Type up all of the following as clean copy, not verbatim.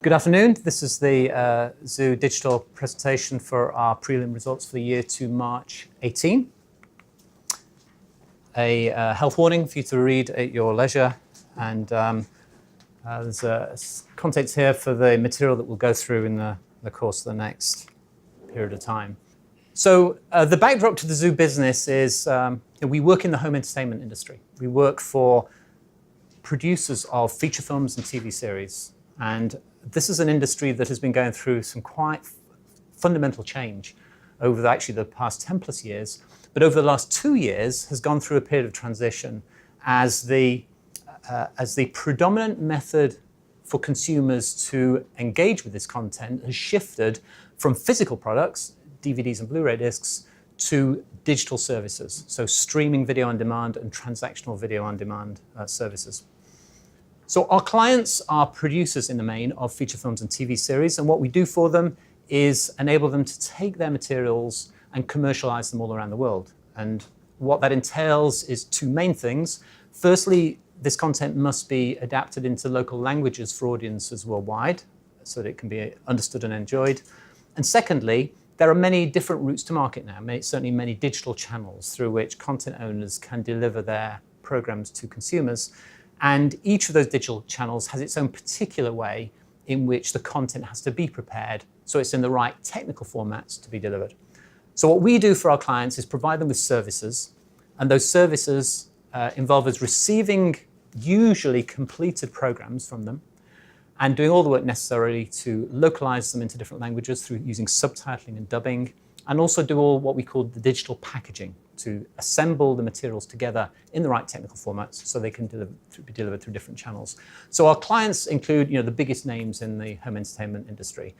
Good afternoon. This is the Zoo digital presentation for our prelim results for the year to March 18. A health warning for you to read at your leisure, and there's contents here for the material that we'll go through in the course of the next period of time. So the backdrop to the Zoo business is we work in the home entertainment industry. We work for producers of feature films and TV series, and this is an industry that has been going through some quite fundamental change over the past 10 plus years, but over the last 2 years has gone through a period of transition as the predominant method for consumers to engage with this content has shifted from physical products, DVDs and Blu-ray discs, to digital services, so streaming video on demand and transactional video on demand services. So our clients are producers in the main of feature films and TV series, and what we do for them is enable them to take their materials and commercialize them all around the world. And what that entails is two main things. Firstly, this content must be adapted into local languages for audiences worldwide so that it can be understood and enjoyed. And secondly, there are many different routes to market now, certainly many digital channels through which content owners can deliver their programs to consumers. And each of those digital channels has its own particular way in which the content has to be prepared so it's in the right technical formats to be delivered. So what we do for our clients is provide them with services, and those services involve us receiving usually completed programs from them and doing all the work necessary to localize them into different languages through using subtitling and dubbing, and also do all what we call the digital packaging to assemble the materials together in the right technical formats so they can be delivered through different channels. So our clients include the biggest names in the home entertainment industry,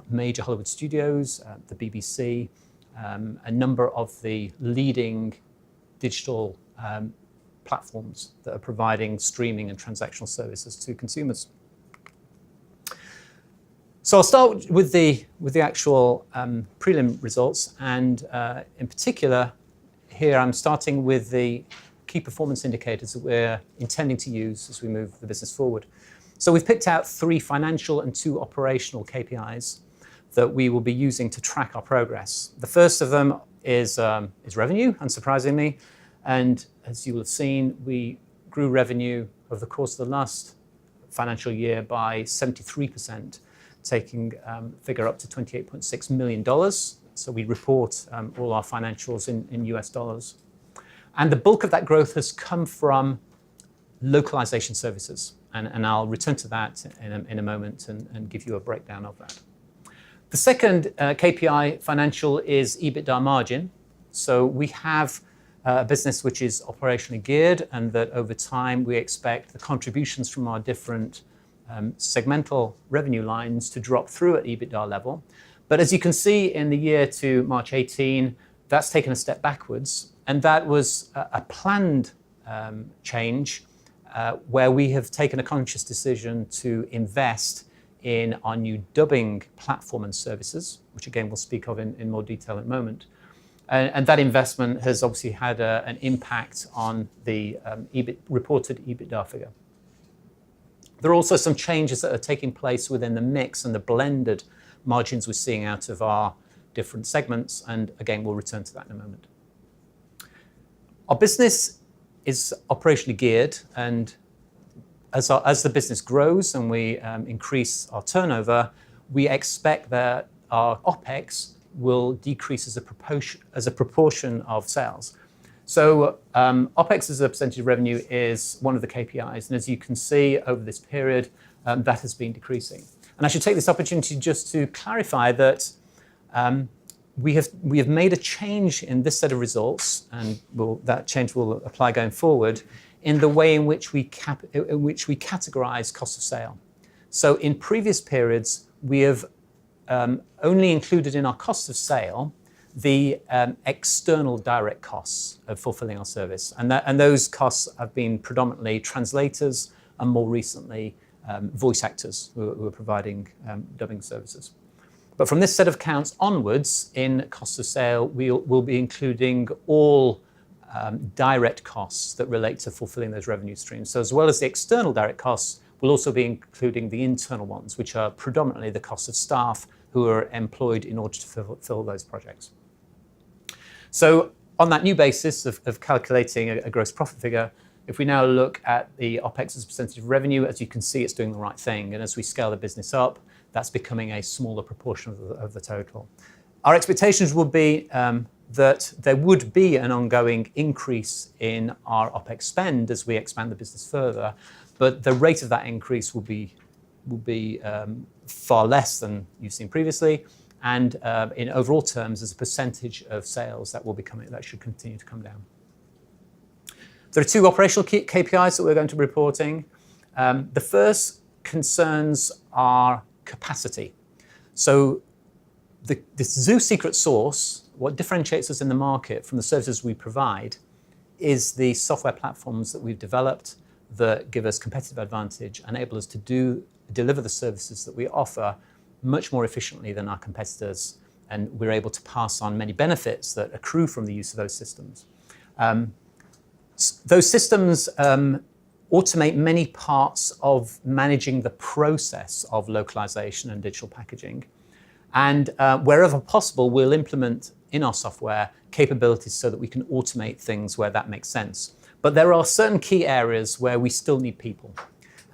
major Hollywood studios, the BBC, a number of the leading digital platforms that are providing streaming and transactional services to consumers. So I'll start with the actual prelim results, and in particular, here I'm starting with the key performance indicators that we're intending to use as we move the business forward. So we've picked out 3 financial and 2 operational KPIs that we will be using to track our progress. The first of them is revenue, unsurprisingly, and as you will have seen, we grew revenue over the course of the last financial year by 73%. Taking figure up to $28.6 million. So we report all our financials in US dollars. And the bulk of that growth has come from localization services. And I'll return to that in a moment and give you a breakdown of that. The second KPI financial is EBITDA margin. So we have a business which is operationally geared, and that over time we expect the contributions from our different segmental revenue lines to drop through at EBITDA level. But as you can see in the year to March 18, that's taken a step backwards. And that was a planned change where we have taken a conscious decision to invest in our new dubbing platform and services, which again we'll speak of in more detail in a moment. And that investment has obviously had an impact on the reported EBITDA figure. There are also some changes that are taking place within the mix and the blended margins we're seeing out of our different segments, and again, we'll return to that in a moment. Our business is operationally geared, and as the business grows and we increase our turnover, we expect that our OPEX will decrease as a proportion of sales. So OPEX as a percentage of revenue is one of the KPIs, and as you can see over this period, that has been decreasing. And I should take this opportunity just to clarify that we have made a change in this set of results, and that change will apply going forward in the way in which we categorize cost of sale. So in previous periods, we have only included in our cost of sale the external direct costs of fulfilling our service. And those costs have been predominantly translators and more recently voice actors who are providing dubbing services. But from this set of accounts onwards, in cost of sale, we'll be including all direct costs that relate to fulfilling those revenue streams. So as well as the external direct costs, We'll also be including the internal ones, which are predominantly the cost of staff who are employed in order to fill those projects. So on that new basis of calculating a gross profit figure, if we now look at the OPEX as a percentage of revenue, as you can see, it's doing the right thing. And as we scale the business up, that's becoming a smaller proportion of the total. Our expectations would be that there would be an ongoing increase in our OPEX spend as we expand the business further, but the rate of that increase will be far less than you've seen previously, and in overall terms, as a percentage of sales, that should continue to come down. There are two operational KPIs that we're going to be reporting. The first concerns our capacity. So this Zoo secret sauce, what differentiates us in the market from the services we provide, is the software platforms that we've developed that give us competitive advantage, enable us to deliver the services that we offer much more efficiently than our competitors, and we're able to pass on many benefits that accrue from the use of those systems. Those systems automate many parts of managing the process of localization and digital packaging. And wherever possible, we'll implement in our software capabilities so that we can automate things where that makes sense. But there are certain key areas where we still need people.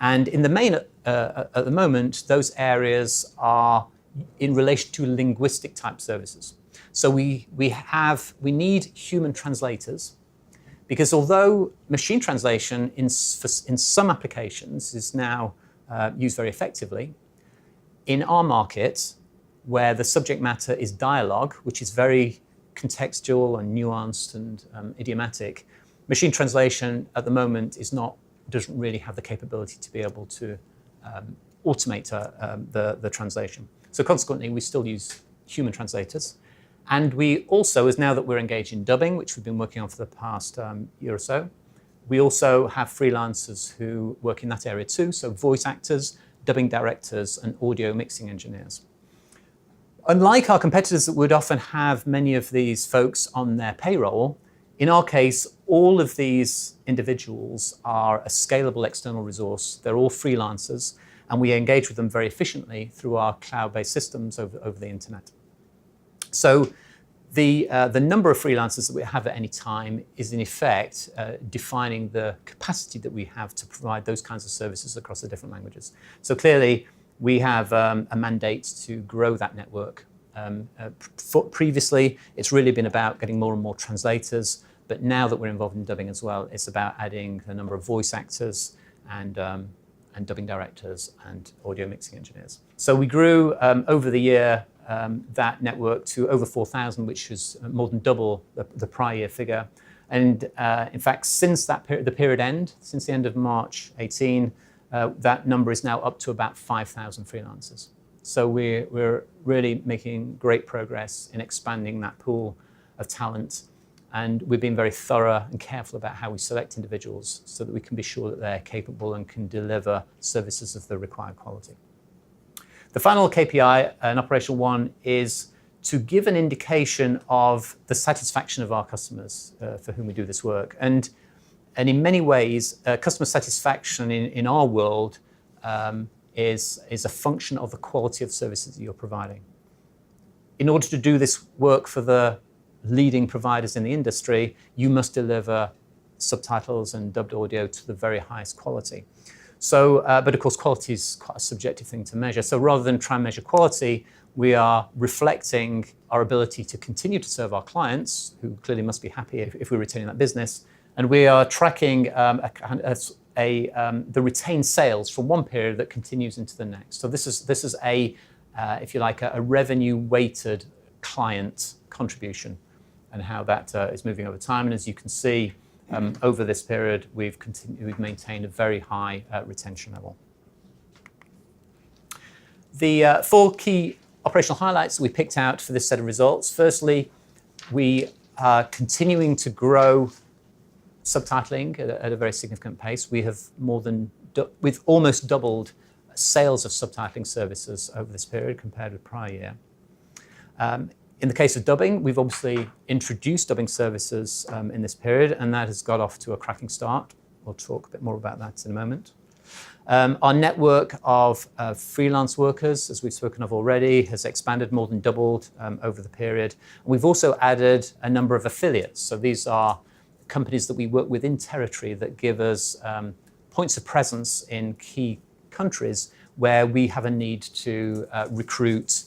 And in the main, at the moment, those areas are in relation to linguistic type services. So we need human translators, because although machine translation in some applications is now used very effectively, in our market, where the subject matter is dialogue, which is very contextual and nuanced and idiomatic, machine translation at the moment doesn't really have the capability to be able to automate the translation. So consequently, we still use human translators. And we also, now that we're engaged in dubbing, which we've been working on for the past year or so, we also have freelancers who work in that area too, so voice actors, dubbing directors, and audio mixing engineers. Unlike our competitors that would often have many of these folks on their payroll, in our case, all of these individuals are a scalable external resource. They're all freelancers, and we engage with them very efficiently through our cloud-based systems over the internet. So the number of freelancers that we have at any time is in effect defining the capacity that we have to provide those kinds of services across the different languages. So clearly, we have a mandate to grow that network. Previously, it's really been about getting more and more translators, but now that we're involved in dubbing as well, it's about adding the number of voice actors and dubbing directors and audio mixing engineers. So we grew over the year that network to over 4,000, which is more than double the prior year figure. And in fact, since the period end, since the end of March 18, that number is now up to about 5,000 freelancers. So we're really making great progress in expanding that pool of talent. And we've been very thorough and careful about how we select individuals so that we can be sure that they're capable and can deliver services of the required quality. The final KPI, an operational one, is to give an indication of the satisfaction of our customers for whom we do this work. And in many ways, customer satisfaction in our world is a function of the quality of services that you're providing. In order to do this work for the leading providers in the industry, you must deliver subtitles and dubbed audio to the very highest quality. So, but of course, quality is quite a subjective thing to measure. So rather than try and measure quality, we are reflecting our ability to continue to serve our clients, who clearly must be happy if we're retaining that business. And we are tracking the retained sales from one period that continues into the next. So this is if you like, a revenue-weighted client contribution, and how that is moving over time. And as you can see, over this period, we've maintained a very high retention level. The four key operational highlights that we picked out for this set of results. Firstly, we are continuing to grow subtitling at a very significant pace. We've almost doubled sales of subtitling services over this period compared with prior year. In the case of dubbing, we've obviously introduced dubbing services in this period, and that has got off to a cracking start. We'll talk a bit more about that in a moment. Our network of freelance workers, as we've spoken of already, has expanded, more than doubled over the period. And we've also added a number of affiliates. So these are companies that we work with in territory that give us points of presence in key countries where we have a need to recruit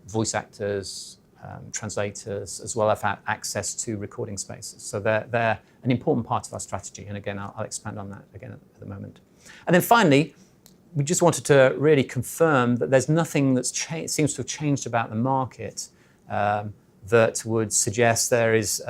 voice actors, translators, as well as have access to recording spaces. So they're an important part of our strategy. And again, I'll expand on that again at the moment. And then finally, we just wanted to really confirm that there's nothing that seems to have changed about the market that would suggest there is,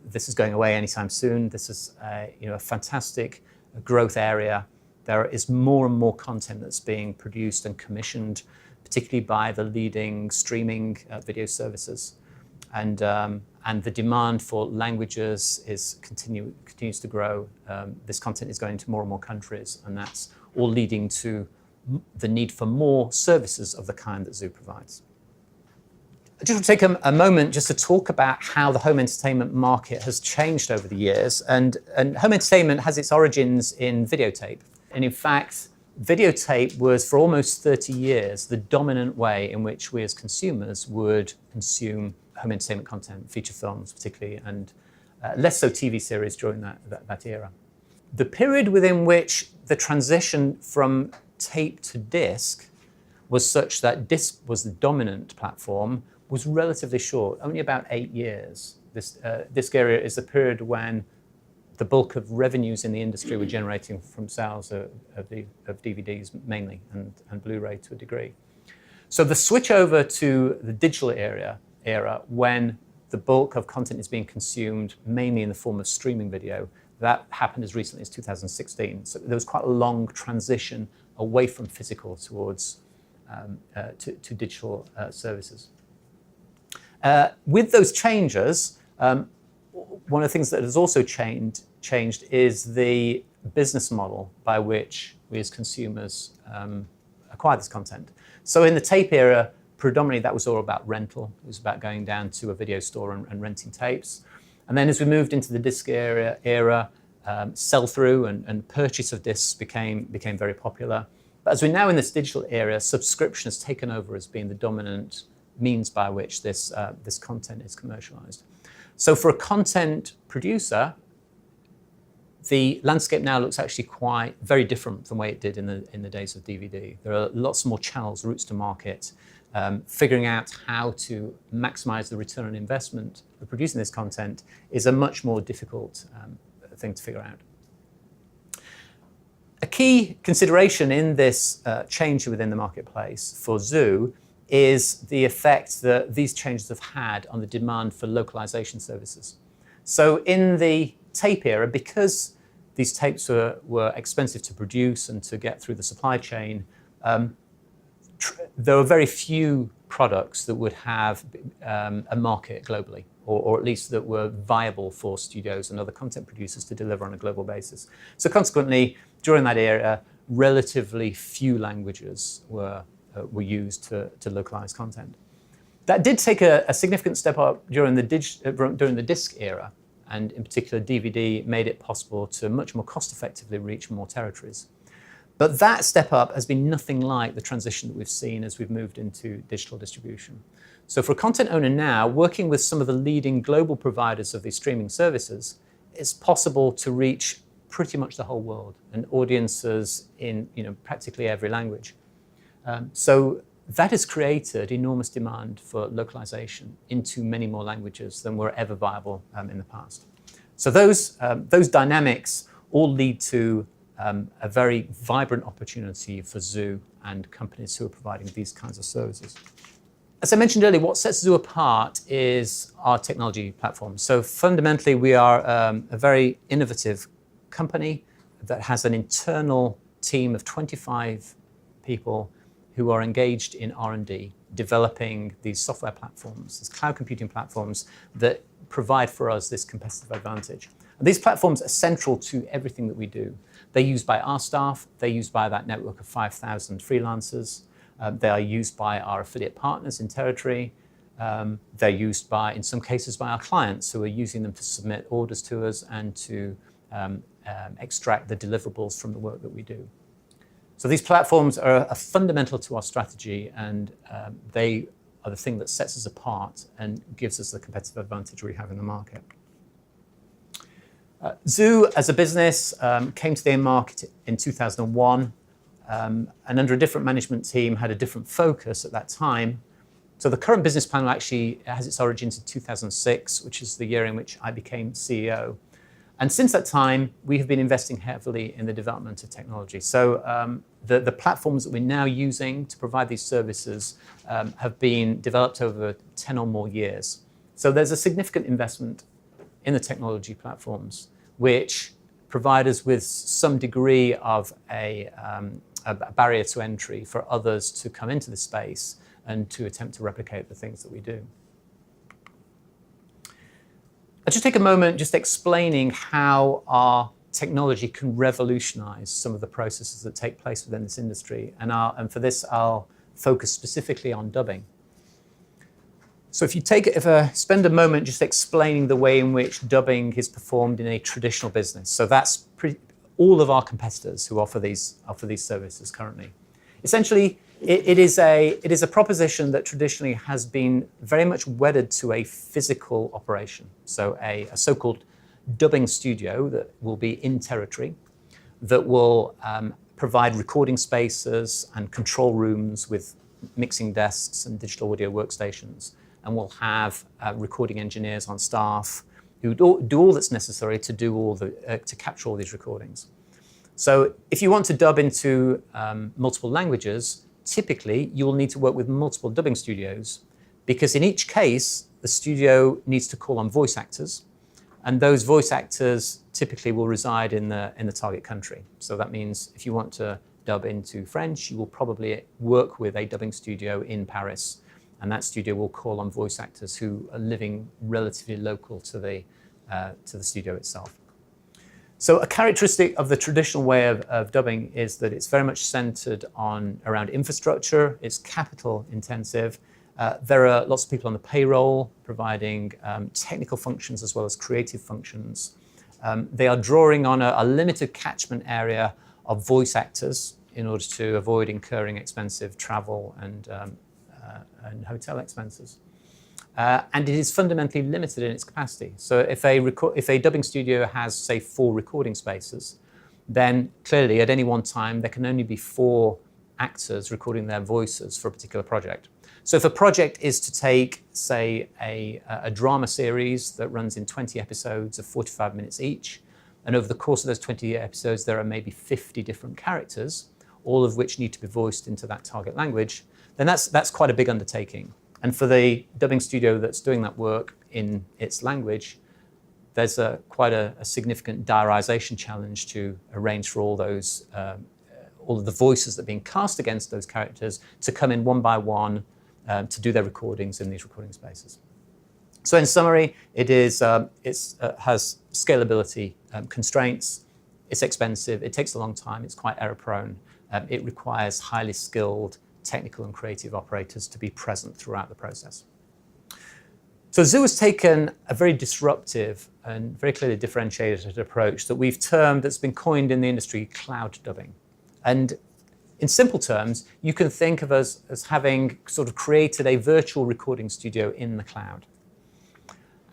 this is going away anytime soon. This is a fantastic growth area. There is more and more content that's being produced and commissioned, particularly by the leading streaming video services. And the demand for languages continues to grow. This content is going to more and more countries, and that's all leading to the need for more services of the kind that Zoo provides. I just want to take a moment just to talk about how the home entertainment market has changed over the years. And home entertainment has its origins in videotape. And in fact, videotape was, for almost 30 years, the dominant way in which we as consumers would consume home entertainment content, feature films particularly, and less so TV series during that era. The period within which the transition from tape to disc was such that disc was the dominant platform was relatively short, only about 8 years. This disc era is the period when the bulk of revenues in the industry were generating from sales of DVDs mainly, and Blu-ray to a degree. So the switch over to the digital era, when the bulk of content is being consumed mainly in the form of streaming video, that happened as recently as 2016. So there was quite a long transition away from physical towards to digital services. With those changes, one of the things that has also changed is the business model by which we as consumers acquire this content. So in the tape era, predominantly that was all about rental. It was about going down to a video store and renting tapes. And then as we moved into the disc era, sell-through and purchase of discs became very popular. But as we're now in this digital era, subscription has taken over as being the dominant means by which this content is commercialized. So for a content producer, the landscape now looks actually very different from the way it did in the days of DVD. There are lots more channels, routes to market. Figuring out how to maximize the return on investment of producing this content is a much more difficult thing to figure out. A key consideration in this change within the marketplace for Zoo is the effect that these changes have had on the demand for localization services. So in the tape era, because these tapes were expensive to produce and to get through the supply chain, there were very few products that would have a market globally, or at least that were viable for studios and other content producers to deliver on a global basis. So consequently, during that era, relatively few languages were used to localize content. That did take a significant step up during the disc era, and in particular DVD made it possible to much more cost-effectively reach more territories. But that step up has been nothing like the transition that we've seen as we've moved into digital distribution. So for a content owner now, working with some of the leading global providers of these streaming services, it's possible to reach pretty much the whole world and audiences in practically every language. So that has created enormous demand for localization into many more languages than were ever viable in the past. So those dynamics all lead to a very vibrant opportunity for Zoo and companies who are providing these kinds of services. As I mentioned earlier, what sets Zoo apart is our technology platform. So fundamentally, we are a very innovative company that has an internal team of 25 people who are engaged in R&D, developing these software platforms, these cloud computing platforms that provide for us this competitive advantage. And these platforms are central to everything that we do. They're used by our staff, they're used by that network of 5,000 freelancers, they are used by our affiliate partners in territory, they're used in some cases, by our clients who are using them to submit orders to us and to extract the deliverables from the work that we do. So these platforms are fundamental to our strategy, and they are the thing that sets us apart and gives us the competitive advantage we have in the market. Zoo, as a business, came to the market in 2001, and under a different management team had a different focus at that time. So the current business plan actually has its origins in 2006, which is the year in which I became CEO. And since that time, we have been investing heavily in the development of technology. So the platforms that we're now using to provide these services have been developed over 10 or more years. So there's a significant investment in the technology platforms, which provide us with some degree of a barrier to entry for others to come into the space and to attempt to replicate the things that we do. I'll just take a moment just explaining how our technology can revolutionize some of the processes that take place within this industry. And for this, I'll focus specifically on dubbing. So if I spend a moment just explaining the way in which dubbing is performed in a traditional business. So that's all of our competitors who offer these services currently. Essentially, it is a proposition that traditionally has been very much wedded to a physical operation. So a so-called dubbing studio that will be in territory, that will provide recording spaces and control rooms with mixing desks and digital audio workstations, and will have recording engineers on staff who do all that's necessary to to capture all these recordings. So if you want to dub into multiple languages, typically you will need to work with multiple dubbing studios, because in each case, the studio needs to call on voice actors, and those voice actors typically will reside in the target country. So that means if you want to dub into French, you will probably work with a dubbing studio in Paris, and that studio will call on voice actors who are living relatively local to the studio itself. So a characteristic of the traditional way of dubbing is that it's very much centered around infrastructure. It's capital intensive. There are lots of people on the payroll providing technical functions as well as creative functions. They are drawing on a limited catchment area of voice actors in order to avoid incurring expensive travel and hotel expenses. And it is fundamentally limited in its capacity. So if a dubbing studio has, say, 4 recording spaces, then clearly at any one time there can only be 4 actors recording their voices for a particular project. So if a project is to take, say, a drama series that runs in 20 episodes of 45 minutes each, and over the course of those 20 episodes there are maybe 50 different characters, all of which need to be voiced into that target language, then that's quite a big undertaking. And for the dubbing studio that's doing that work in its language, there's quite a significant diarization challenge to arrange for all of the voices that are being cast against those characters to come in one by one to do their recordings in these recording spaces. So in summary, it has scalability constraints, it's expensive, it takes a long time, it's quite error prone, it requires highly skilled technical and creative operators to be present throughout the process. So Zoo has taken a very disruptive and very clearly differentiated approach that's been coined in the industry cloud dubbing. And in simple terms, you can think of us as having sort of created a virtual recording studio in the cloud.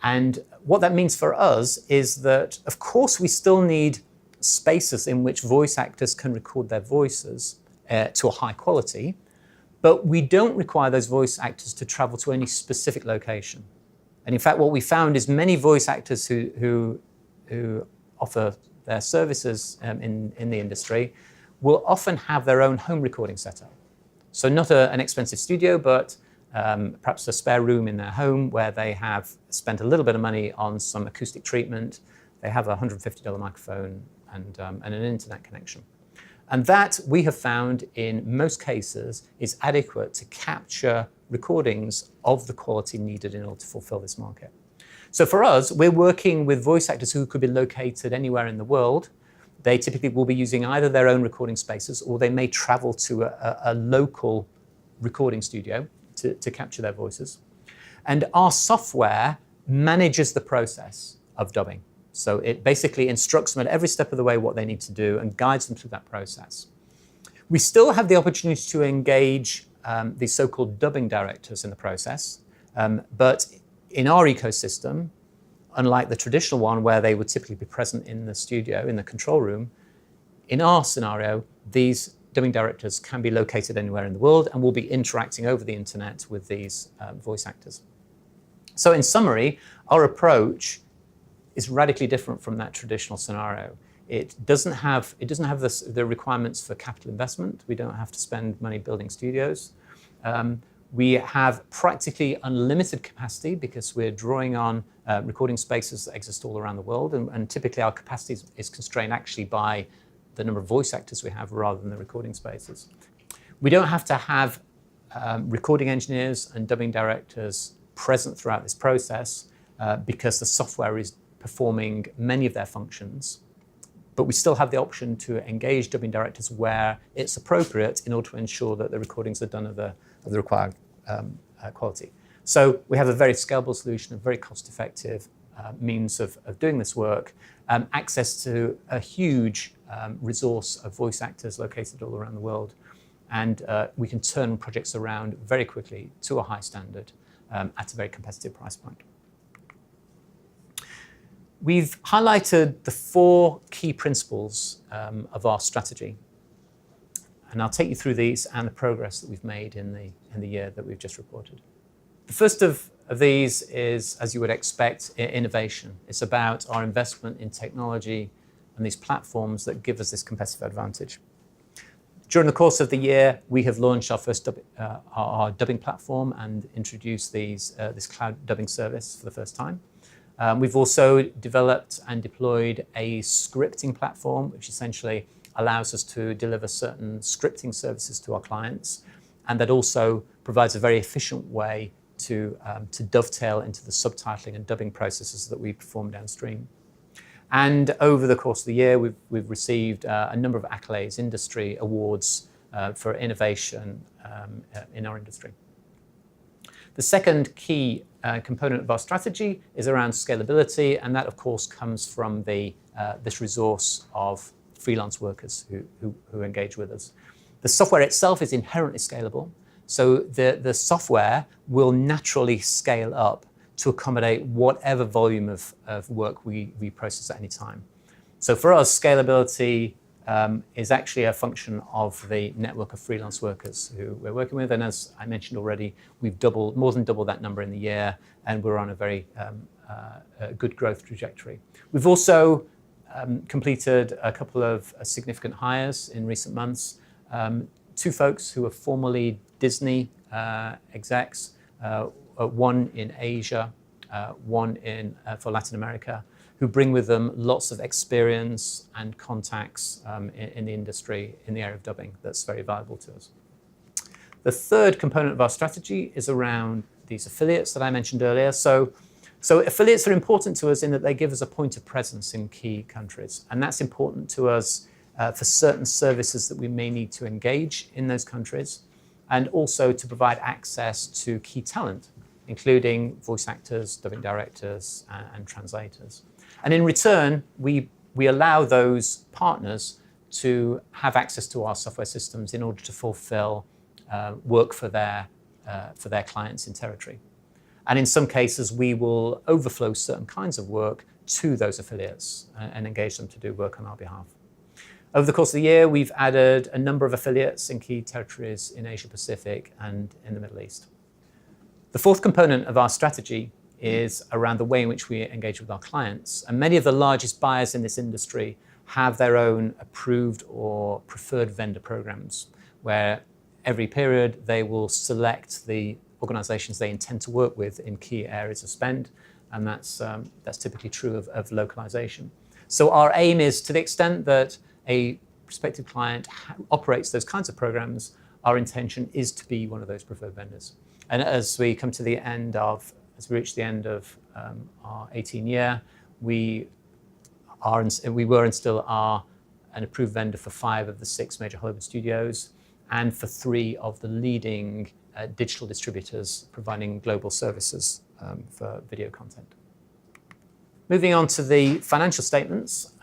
And what that means for us is that, of course, we still need spaces in which voice actors can record their voices to a high quality, but we don't require those voice actors to travel to any specific location. And in fact, what we found is many voice actors who offer their services in the industry will often have their own home recording setup. So not an expensive studio, but perhaps a spare room in their home where they have spent a little bit of money on some acoustic treatment. They have a $150 microphone and an internet connection. And that, we have found, in most cases, is adequate to capture recordings of the quality needed in order to fulfill this market. So for us, we're working with voice actors who could be located anywhere in the world. They typically will be using either their own recording spaces, or they may travel to a local recording studio to capture their voices. And our software manages the process of dubbing. So it basically instructs them at every step of the way what they need to do and guides them through that process. We still have the opportunity to engage these so-called dubbing directors in the process, but in our ecosystem, unlike the traditional one where they would typically be present in the studio, in the control room, in our scenario, these dubbing directors can be located anywhere in the world and will be interacting over the internet with these voice actors. So in summary, our approach is radically different from that traditional scenario. It doesn't have the requirements for capital investment. We don't have to spend money building studios. We have practically unlimited capacity because we're drawing on recording spaces that exist all around the world. And typically our capacity is constrained actually by the number of voice actors we have rather than the recording spaces. We don't have to have recording engineers and dubbing directors present throughout this process because the software is performing many of their functions. But we still have the option to engage dubbing directors where it's appropriate in order to ensure that the recordings are done of the required quality. So we have a very scalable solution, a very cost-effective means of doing this work, access to a huge resource of voice actors located all around the world. And we can turn projects around very quickly to a high standard at a very competitive price point. We've highlighted the 4 key principles of our strategy. And I'll take you through these and the progress that we've made in the year that we've just reported. The first of these is, as you would expect, innovation. It's about our investment in technology and these platforms that give us this competitive advantage. During the course of the year, we have launched our first our dubbing platform and introduced this cloud dubbing service for the first time. We've also developed and deployed a scripting platform, which essentially allows us to deliver certain scripting services to our clients, and that also provides a very efficient way to dovetail into the subtitling and dubbing processes that we perform downstream. And over the course of the year, we've received a number of accolades, industry awards for innovation in our industry. The second key component of our strategy is around scalability, and that, of course, comes from this resource of freelance workers who engage with us. The software itself is inherently scalable, so the software will naturally scale up to accommodate whatever volume of work we process at any time. So for us, scalability is actually a function of the network of freelance workers who we're working with. And as I mentioned already, we've more than doubled that number in the year, and we're on a very good growth trajectory. We've also completed a couple of significant hires in recent months. 2 folks who are formerly Disney execs, one in Asia, one for Latin America, who bring with them lots of experience and contacts in the industry, in the area of dubbing, that's very valuable to us. The third component of our strategy is around these affiliates that I mentioned earlier. So affiliates are important to us in that they give us a point of presence in key countries. And that's important to us for certain services that we may need to engage in those countries, and also to provide access to key talent, including voice actors, dubbing directors, and translators. And in return, we allow those partners to have access to our software systems in order to fulfill work for their clients in territory. And in some cases, we will overflow certain kinds of work to those affiliates and engage them to do work on our behalf. Over the course of the year, we've added a number of affiliates in key territories in Asia Pacific and in the Middle East. The fourth component of our strategy is around the way in which we engage with our clients. And many of the largest buyers in this industry have their own approved or preferred vendor programs, where every period they will select the organizations they intend to work with in key areas of spend, and that's typically true of localization. So our aim is, to the extent that a prospective client operates those kinds of programs, our intention is to be one of those preferred vendors. And as we reach the end of our 18-year, we were and still are an approved vendor for 5 of the 6 major Hollywood studios, and for 3 of the leading digital distributors providing global services for video content. Moving on to the financial statements.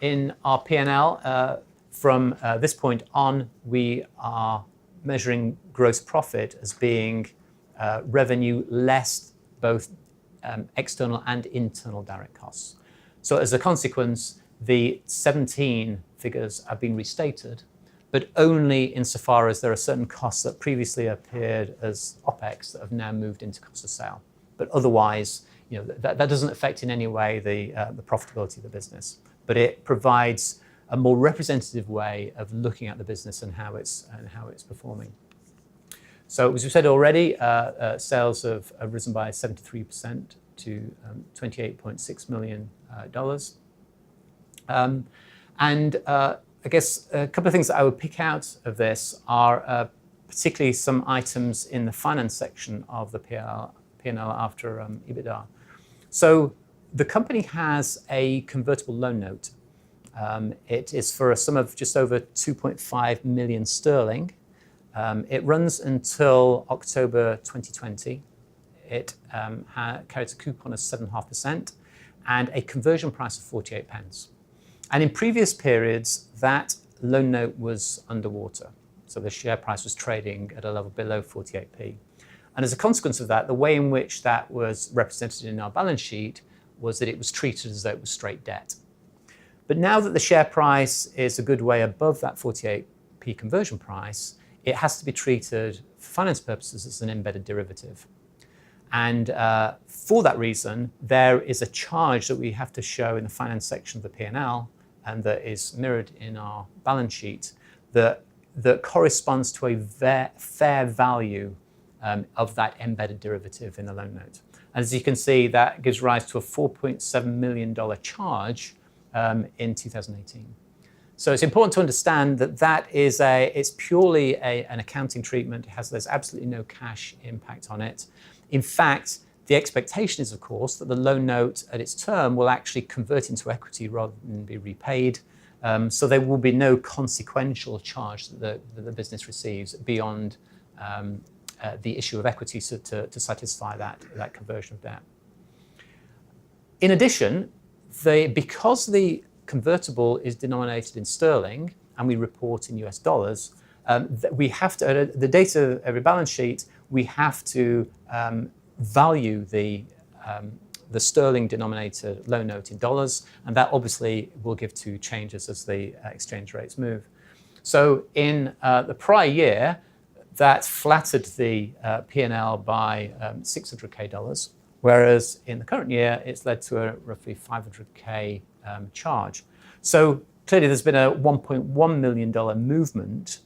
In our P&L, from this point on, we are measuring gross profit as being revenue less both external and internal direct costs. So as a consequence, the 17 figures have been restated, but only insofar as there are certain costs that previously appeared as OPEX that have now moved into cost of sale. But otherwise, that doesn't affect in any way the profitability of the business, but it provides a more representative way of looking at the business and how it's performing. So as we said already, sales have risen by 73% to $28.6 million. I guess a couple of things that I would pick out of this are particularly some items in the finance section of the P&L after EBITDA. So the company has a convertible loan note. It is for a sum of just over 2.5 million sterling. It runs until October 2020. It carries a coupon of 7.5% and a conversion price of 48 pence. And in previous periods, that loan note was underwater. So the share price was trading at a level below 48p. And as a consequence of that, the way in which that was represented in our balance sheet was that it was treated as though it was straight debt. But now that the share price is a good way above that 48p conversion price, it has to be treated for finance purposes as an embedded derivative. And for that reason, there is a charge that we have to show in the finance section of the P&L and that is mirrored in our balance sheet that corresponds to a fair value of that embedded derivative in the loan note. And as you can see, that gives rise to a $4.7 million charge in 2018. So it's important to understand that it's purely an accounting treatment. There's absolutely no cash impact on it. In fact, the expectation is, of course, that the loan note at its term will actually convert into equity rather than be repaid. So there will be no consequential charge that the business receives beyond the issue of equity to satisfy that conversion of debt. In addition, because the convertible is denominated in sterling and we report in US dollars, we have to, the date of every balance sheet, we have to value the sterling denominated loan note in dollars, and that obviously will give two changes as the exchange rates move. So in the prior year, that flattered the P&L by $600K, whereas in the current year, it's led to a roughly $500K charge. So clearly there's been a $1.1 million movement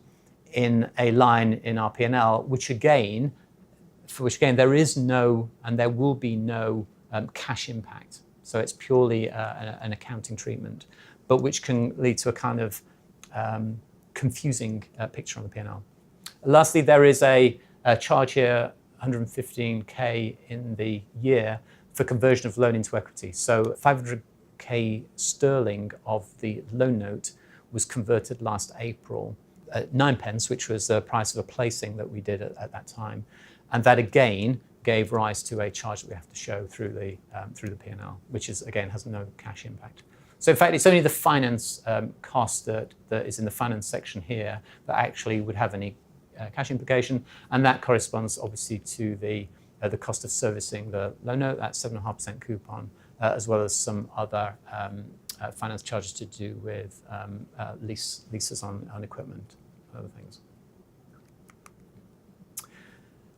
in a line in our P&L, for which again there is no and there will be no cash impact. So it's purely an accounting treatment, but which can lead to a kind of confusing picture on the P&L. Lastly, there is a charge here, 115K in the year for conversion of loan into equity. So 500K sterling of the loan note was converted last April at 9 pence, which was the price of a placing that we did at that time. And that again gave rise to a charge that we have to show through the P&L, which is again has no cash impact. So in fact, it's only the finance cost that is in the finance section here that actually would have any cash implication, and that corresponds obviously to the cost of servicing the loan note, that 7.5% coupon, as well as some other finance charges to do with leases on equipment and other things.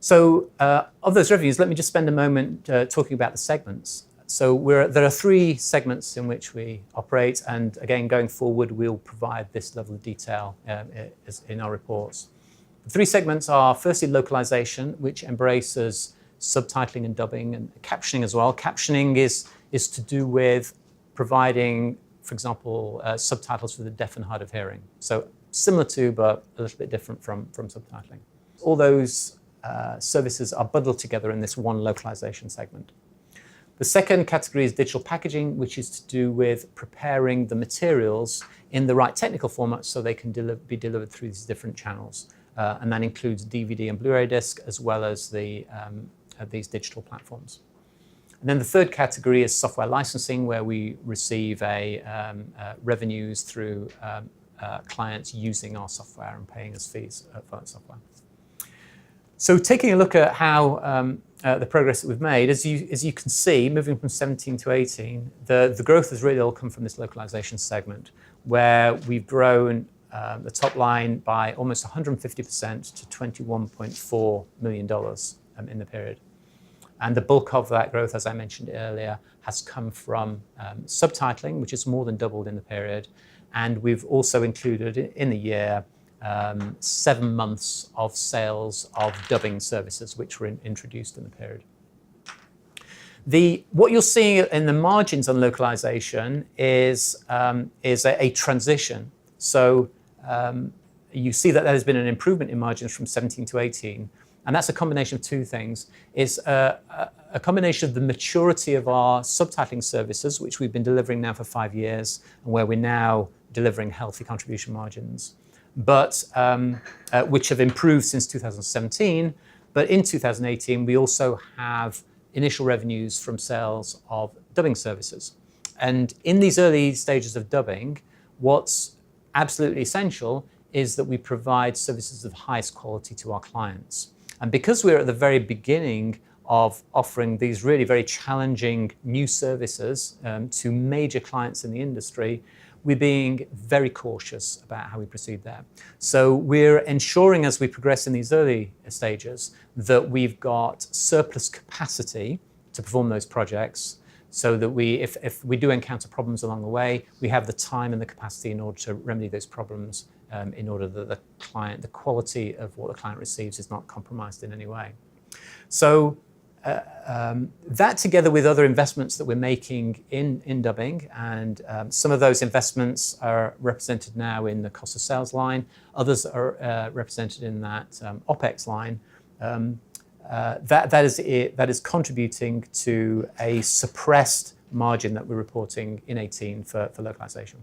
So of those revenues, let me just spend a moment talking about the segments. So there are three segments in which we operate, and again, going forward, we'll provide this level of detail in our reports. The three segments are firstly localization, which embraces subtitling and dubbing and captioning as well. Captioning is to do with providing, for example, subtitles for the deaf and hard of hearing. So similar to, but a little bit different from subtitling. All those services are bundled together in this one localization segment. The second category is digital packaging, which is to do with preparing the materials in the right technical format so they can be delivered through these different channels. And that includes DVD and Blu-ray disc, as well as these digital platforms. And then the third category is software licensing, where we receive revenues through clients using our software and paying us fees for that software. So taking a look at how the progress that we've made, as you can see, moving from 17 to 18, the growth has really all come from this localization segment, where we've grown the top line by almost 150% to $21.4 million in the period. And the bulk of that growth, as I mentioned earlier, has come from subtitling, which has more than doubled in the period. And we've also included in the year 7 months of sales of dubbing services, which were introduced in the period. What you're seeing in the margins on localization is a transition. So you see that there's been an improvement in margins from 17 to 18. And that's a combination of two things. It's a combination of the maturity of our subtitling services, which we've been delivering now for 5 years, and where we're now delivering healthy contribution margins, but which have improved since 2017. But in 2018, we also have initial revenues from sales of dubbing services. And in these early stages of dubbing, what's absolutely essential is that we provide services of highest quality to our clients. And because we're at the very beginning of offering these really very challenging new services to major clients in the industry, we're being very cautious about how we proceed there. So we're ensuring as we progress in these early stages that we've got surplus capacity to perform those projects, so that if we do encounter problems along the way, we have the time and the capacity in order to remedy those problems, in order that the quality of what the client receives is not compromised in any way. So that, together with other investments that we're making in dubbing, and some of those investments are represented now in the cost of sales line, others are represented in that OPEX line, that is contributing to a suppressed margin that we're reporting in 18 for localization.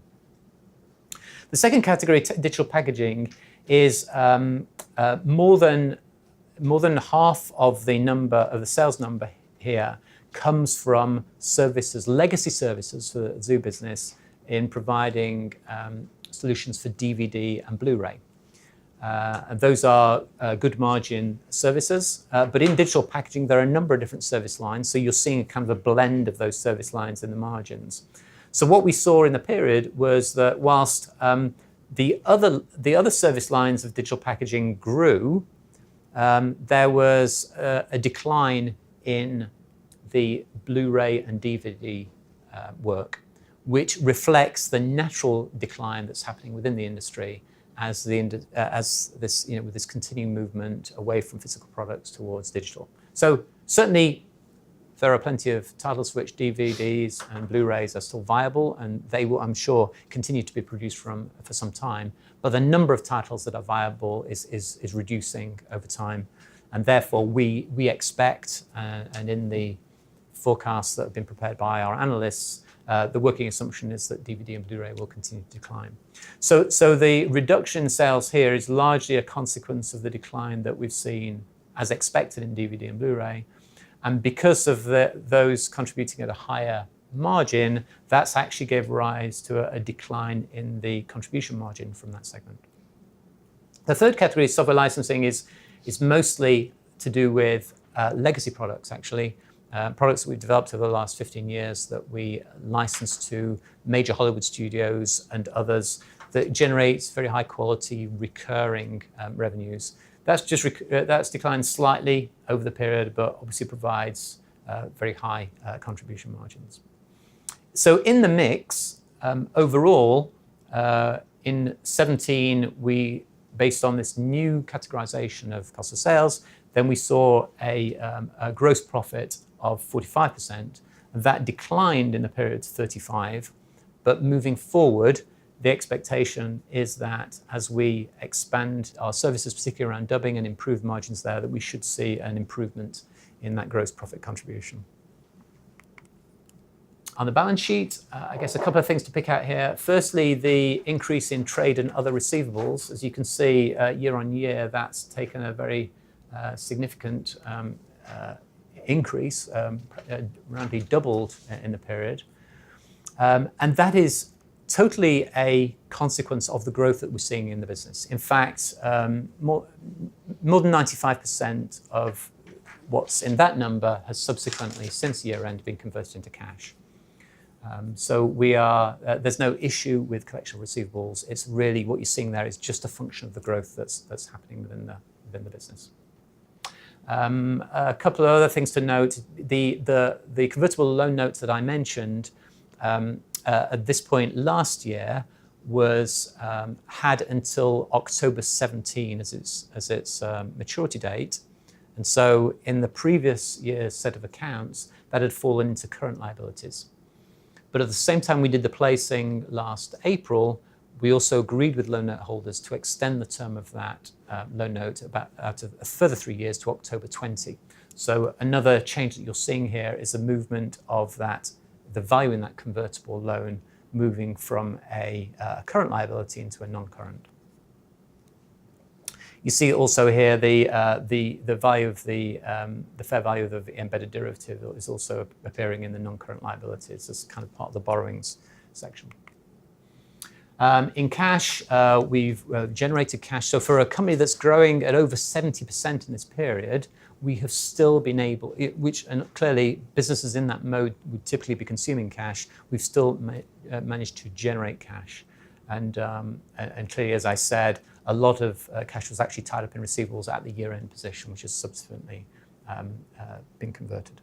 The second category, digital packaging, is more than half of the sales number here comes from services, legacy services for the Zoo business in providing solutions for DVD and Blu-ray. And those are good margin services. But in digital packaging, there are a number of different service lines. So you're seeing kind of a blend of those service lines in the margins. So what we saw in the period was that whilst the other service lines of digital packaging grew, there was a decline in the Blu-ray and DVD work, which reflects the natural decline that's happening within the industry as this, with this continuing movement away from physical products towards digital. So certainly there are plenty of titles for which DVDs and Blu-rays are still viable, and they will, I'm sure, continue to be produced for some time. But the number of titles that are viable is reducing over time, and therefore we expect, and in the forecasts that have been prepared by our analysts, the working assumption is that DVD and Blu-ray will continue to decline. So the reduction in sales here is largely a consequence of the decline that we've seen as expected in DVD and Blu-ray. And because of those contributing at a higher margin, that's actually gave rise to a decline in the contribution margin from that segment. The third category, software licensing, is mostly to do with legacy products, actually. Products that we've developed over the last 15 years that we license to major Hollywood studios and others that generates very high quality recurring revenues. That's declined slightly over the period, but obviously provides very high contribution margins. So in the mix, overall, in 17, we, based on this new categorization of cost of sales, then we saw a gross profit of 45%, and that declined in the period to 35%. But moving forward, the expectation is that as we expand our services, particularly around dubbing, and improve margins there, that we should see an improvement in that gross profit contribution. On the balance sheet, I guess a couple of things to pick out here. Firstly, the increase in trade and other receivables. As you can see, year on year, that's taken a very significant increase, roundly doubled in the period. And that is totally a consequence of the growth that we're seeing in the business. In fact, more than 95% of what's in that number has subsequently, since year end, been converted into cash. So there's no issue with collection of receivables. It's really what you're seeing there is just a function of the growth that's happening within the business. A couple of other things to note: the convertible loan notes that I mentioned at this point last year had until October 17 as its maturity date, and so in the previous year's set of accounts that had fallen into current liabilities. But at the same time we did the placing last April, we also agreed with loan note holders to extend the term of that loan note out of a further 3 years to October 20. So another change that you're seeing here is a movement of the value in that convertible loan moving from a current liability into a non-current. You see also here the value of the fair value of the embedded derivative is also appearing in the non-current liabilities as kind of part of the borrowings section. In cash, we've generated cash. So for a company that's growing at over 70% in this period, we have still been able, and clearly businesses in that mode would typically be consuming cash, we've still managed to generate cash. And clearly, as I said, a lot of cash was actually tied up in receivables at the year-end position, which has subsequently been converted.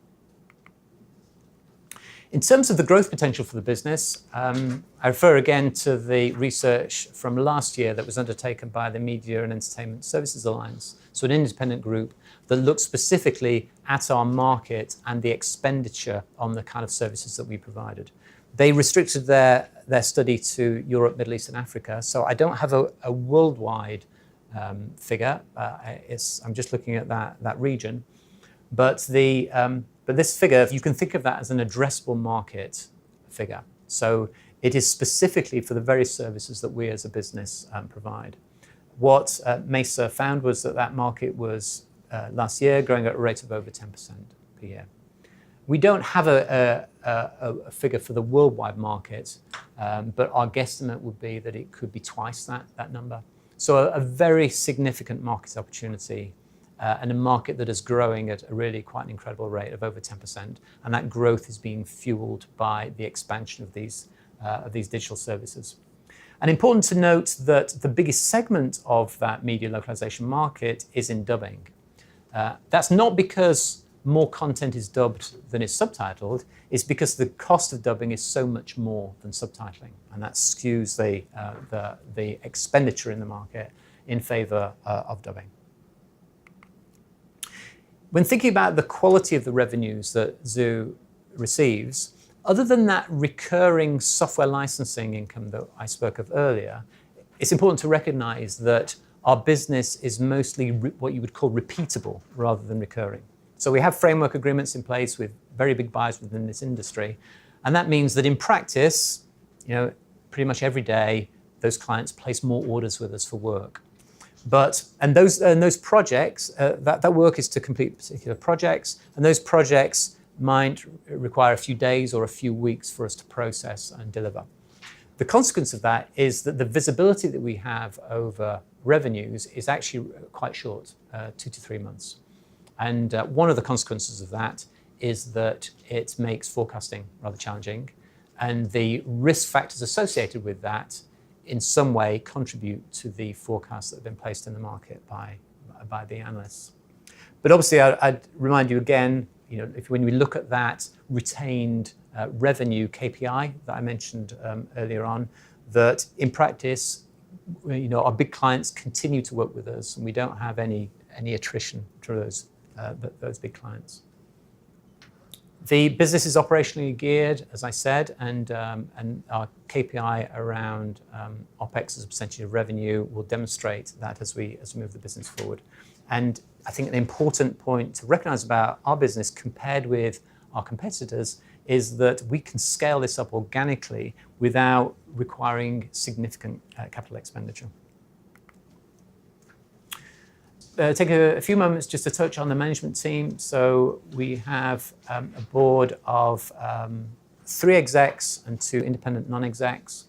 In terms of the growth potential for the business, I refer again to the research from last year that was undertaken by the Media and Entertainment Services Alliance, so an independent group that looked specifically at our market and the expenditure on the kind of services that we provided. They restricted their study to Europe, Middle East and Africa, so I don't have a worldwide figure. I'm just looking at that region. But this figure, you can think of that as an addressable market figure. So it is specifically for the very services that we as a business provide. What Mesa found was that market was last year growing at a rate of over 10% per year. We don't have a figure for the worldwide market, but our guesstimate would be that it could be twice that number. So a very significant market opportunity and a market that is growing at a really quite an incredible rate of over 10%. And that growth is being fueled by the expansion of these digital services. And important to note that the biggest segment of that media localization market is in dubbing. That's not because more content is dubbed than is subtitled, it's because the cost of dubbing is so much more than subtitling, and that skews the expenditure in the market in favor of dubbing. When thinking about the quality of the revenues that Zoo receives, other than that recurring software licensing income that I spoke of earlier, it's important to recognize that our business is mostly what you would call repeatable rather than recurring. So we have framework agreements in place with very big buyers within this industry. And that means that in practice, pretty much every day, those clients place more orders with us for work. And those projects, that work is to complete particular projects, and those projects might require a few days or a few weeks for us to process and deliver. The consequence of that is that the visibility that we have over revenues is actually quite short, 2 to 3 months. And one of the consequences of that is that it makes forecasting rather challenging, and the risk factors associated with that in some way contribute to the forecasts that have been placed in the market by the analysts. But obviously, I'd remind you again, when we look at that retained revenue KPI that I mentioned earlier on, that in practice, our big clients continue to work with us, and we don't have any attrition to those big clients. The business is operationally geared, as I said, and our KPI around OPEX as a percentage of revenue will demonstrate that as we move the business forward. And I think an important point to recognize about our business compared with our competitors is that we can scale this up organically without requiring significant capital expenditure. take a few moments just to touch on the management team. So we have a board of 3 execs and 2 independent non-execs,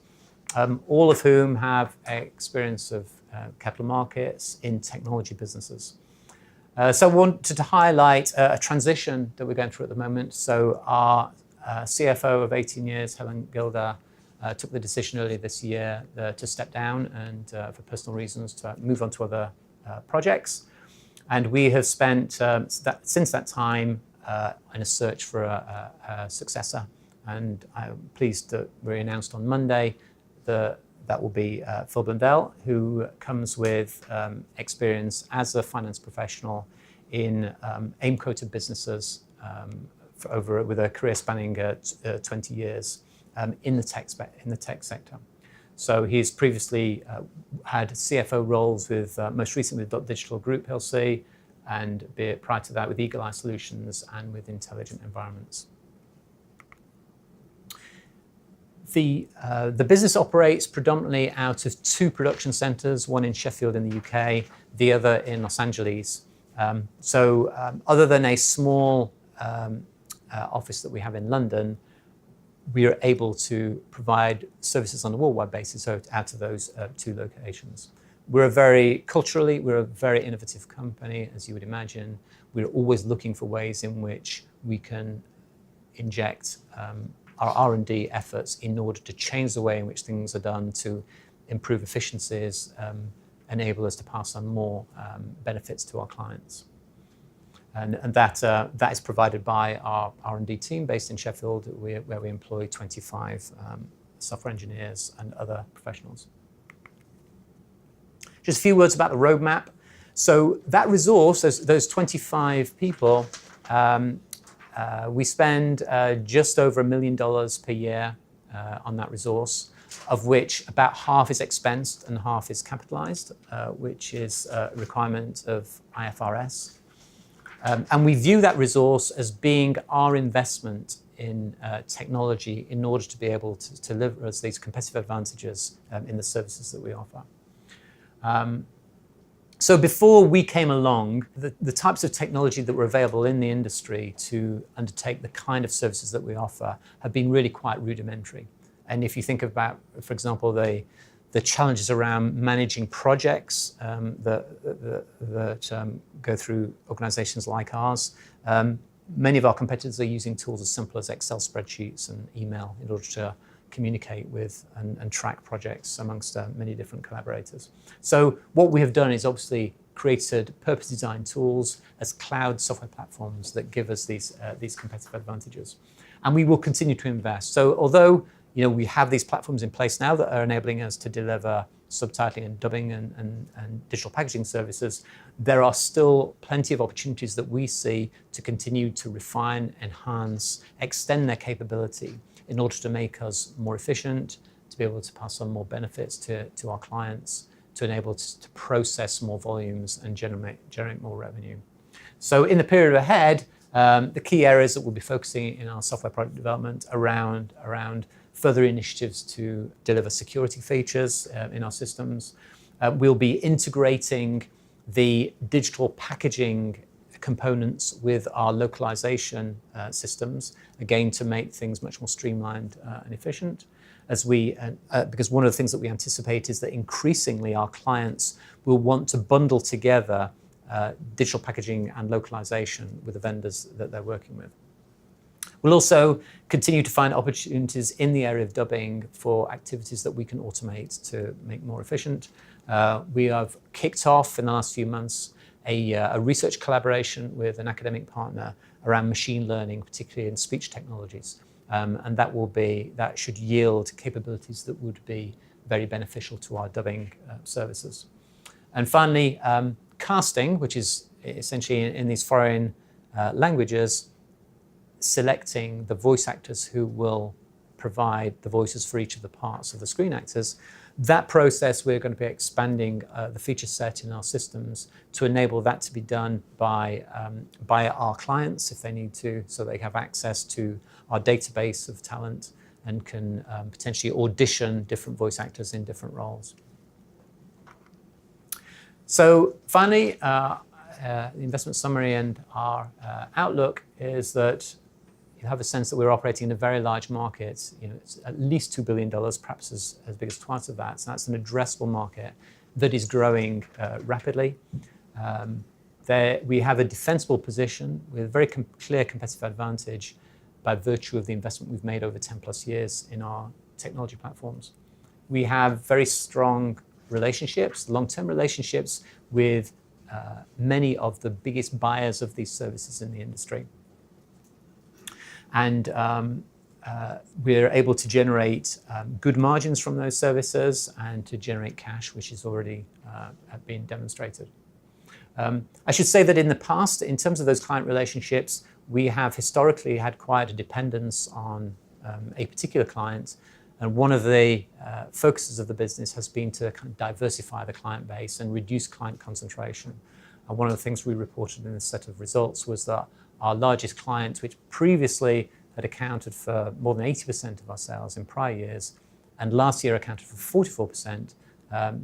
all of whom have experience of capital markets in technology businesses. So I wanted to highlight a transition that we're going through at the moment. So our CFO of 18 years, Helen Gilder, took the decision earlier this year to step down and for personal reasons to move on to other projects. And we have spent since that time in a search for a successor. And I'm pleased that we announced on Monday that will be Phil Blundell, who comes with experience as a finance professional in AIM-quoted businesses with a career spanning 20 years in the tech sector. So he's previously had CFO roles with, most recently with Digital Group plc, and prior to that with Eagle Eye Solutions and with Intelligent Environments. The business operates predominantly out of 2 production centres, one in Sheffield in the UK, the other in Los Angeles. Other than a small office that we have in London, we are able to provide services on a worldwide basis out of those 2 locations. We're a very innovative company, as you would imagine. We're always looking for ways in which we can inject our R&D efforts in order to change the way in which things are done, to improve efficiencies, enable us to pass on more benefits to our clients. And that is provided by our R&D team based in Sheffield, where we employ 25 software engineers and other professionals. Just a few words about the roadmap. So that resource, those 25 people, we spend just over $1 million per year on that resource, of which about half is expensed and half is capitalized, which is a requirement of IFRS. And we view that resource as being our investment in technology in order to be able to deliver us these competitive advantages in the services that we offer. So before we came along, the types of technology that were available in the industry to undertake the kind of services that we offer have been really quite rudimentary. And if you think about, for example, the challenges around managing projects that go through organizations like ours, many of our competitors are using tools as simple as Excel spreadsheets and email in order to communicate with and track projects amongst many different collaborators. So what we have done is obviously created purpose-designed tools as cloud software platforms that give us these competitive advantages. And we will continue to invest. So although we have these platforms in place now that are enabling us to deliver subtitling and dubbing and digital packaging services, there are still plenty of opportunities that we see to continue to refine, enhance, extend their capability in order to make us more efficient, to be able to pass on more benefits to our clients, to enable us to process more volumes and generate more revenue. So in the period ahead, the key areas that we'll be focusing in our software product development around further initiatives to deliver security features in our systems. We'll be integrating the digital packaging components with our localization systems, again, to make things much more streamlined and efficient. Because one of the things that we anticipate is that increasingly our clients will want to bundle together digital packaging and localization with the vendors that they're working with. We'll also continue to find opportunities in the area of dubbing for activities that we can automate to make more efficient. We have kicked off in the last few months a research collaboration with an academic partner around machine learning, particularly in speech technologies. And that should yield capabilities that would be very beneficial to our dubbing services. And finally, casting, which is essentially in these foreign languages, selecting the voice actors who will provide the voices for each of the parts of the screen actors. That process, we're going to be expanding the feature set in our systems to enable that to be done by our clients if they need to, so they have access to our database of talent and can potentially audition different voice actors in different roles. So finally, the investment summary and our outlook is that you have a sense that we're operating in a very large market. It's at least $2 billion, perhaps as big as twice of that. So that's an addressable market that is growing rapidly. We have a defensible position with a very clear competitive advantage by virtue of the investment we've made over 10 plus years in our technology platforms. We have very strong relationships, long-term relationships with many of the biggest buyers of these services in the industry. And we're able to generate good margins from those services and to generate cash, which is already been demonstrated. I should say that in the past, in terms of those client relationships, we have historically had quite a dependence on a particular client. And one of the focuses of the business has been to kind of diversify the client base and reduce client concentration. And one of the things we reported in this set of results was that our largest client, which previously had accounted for more than 80% of our sales in prior years, and last year accounted for 44%,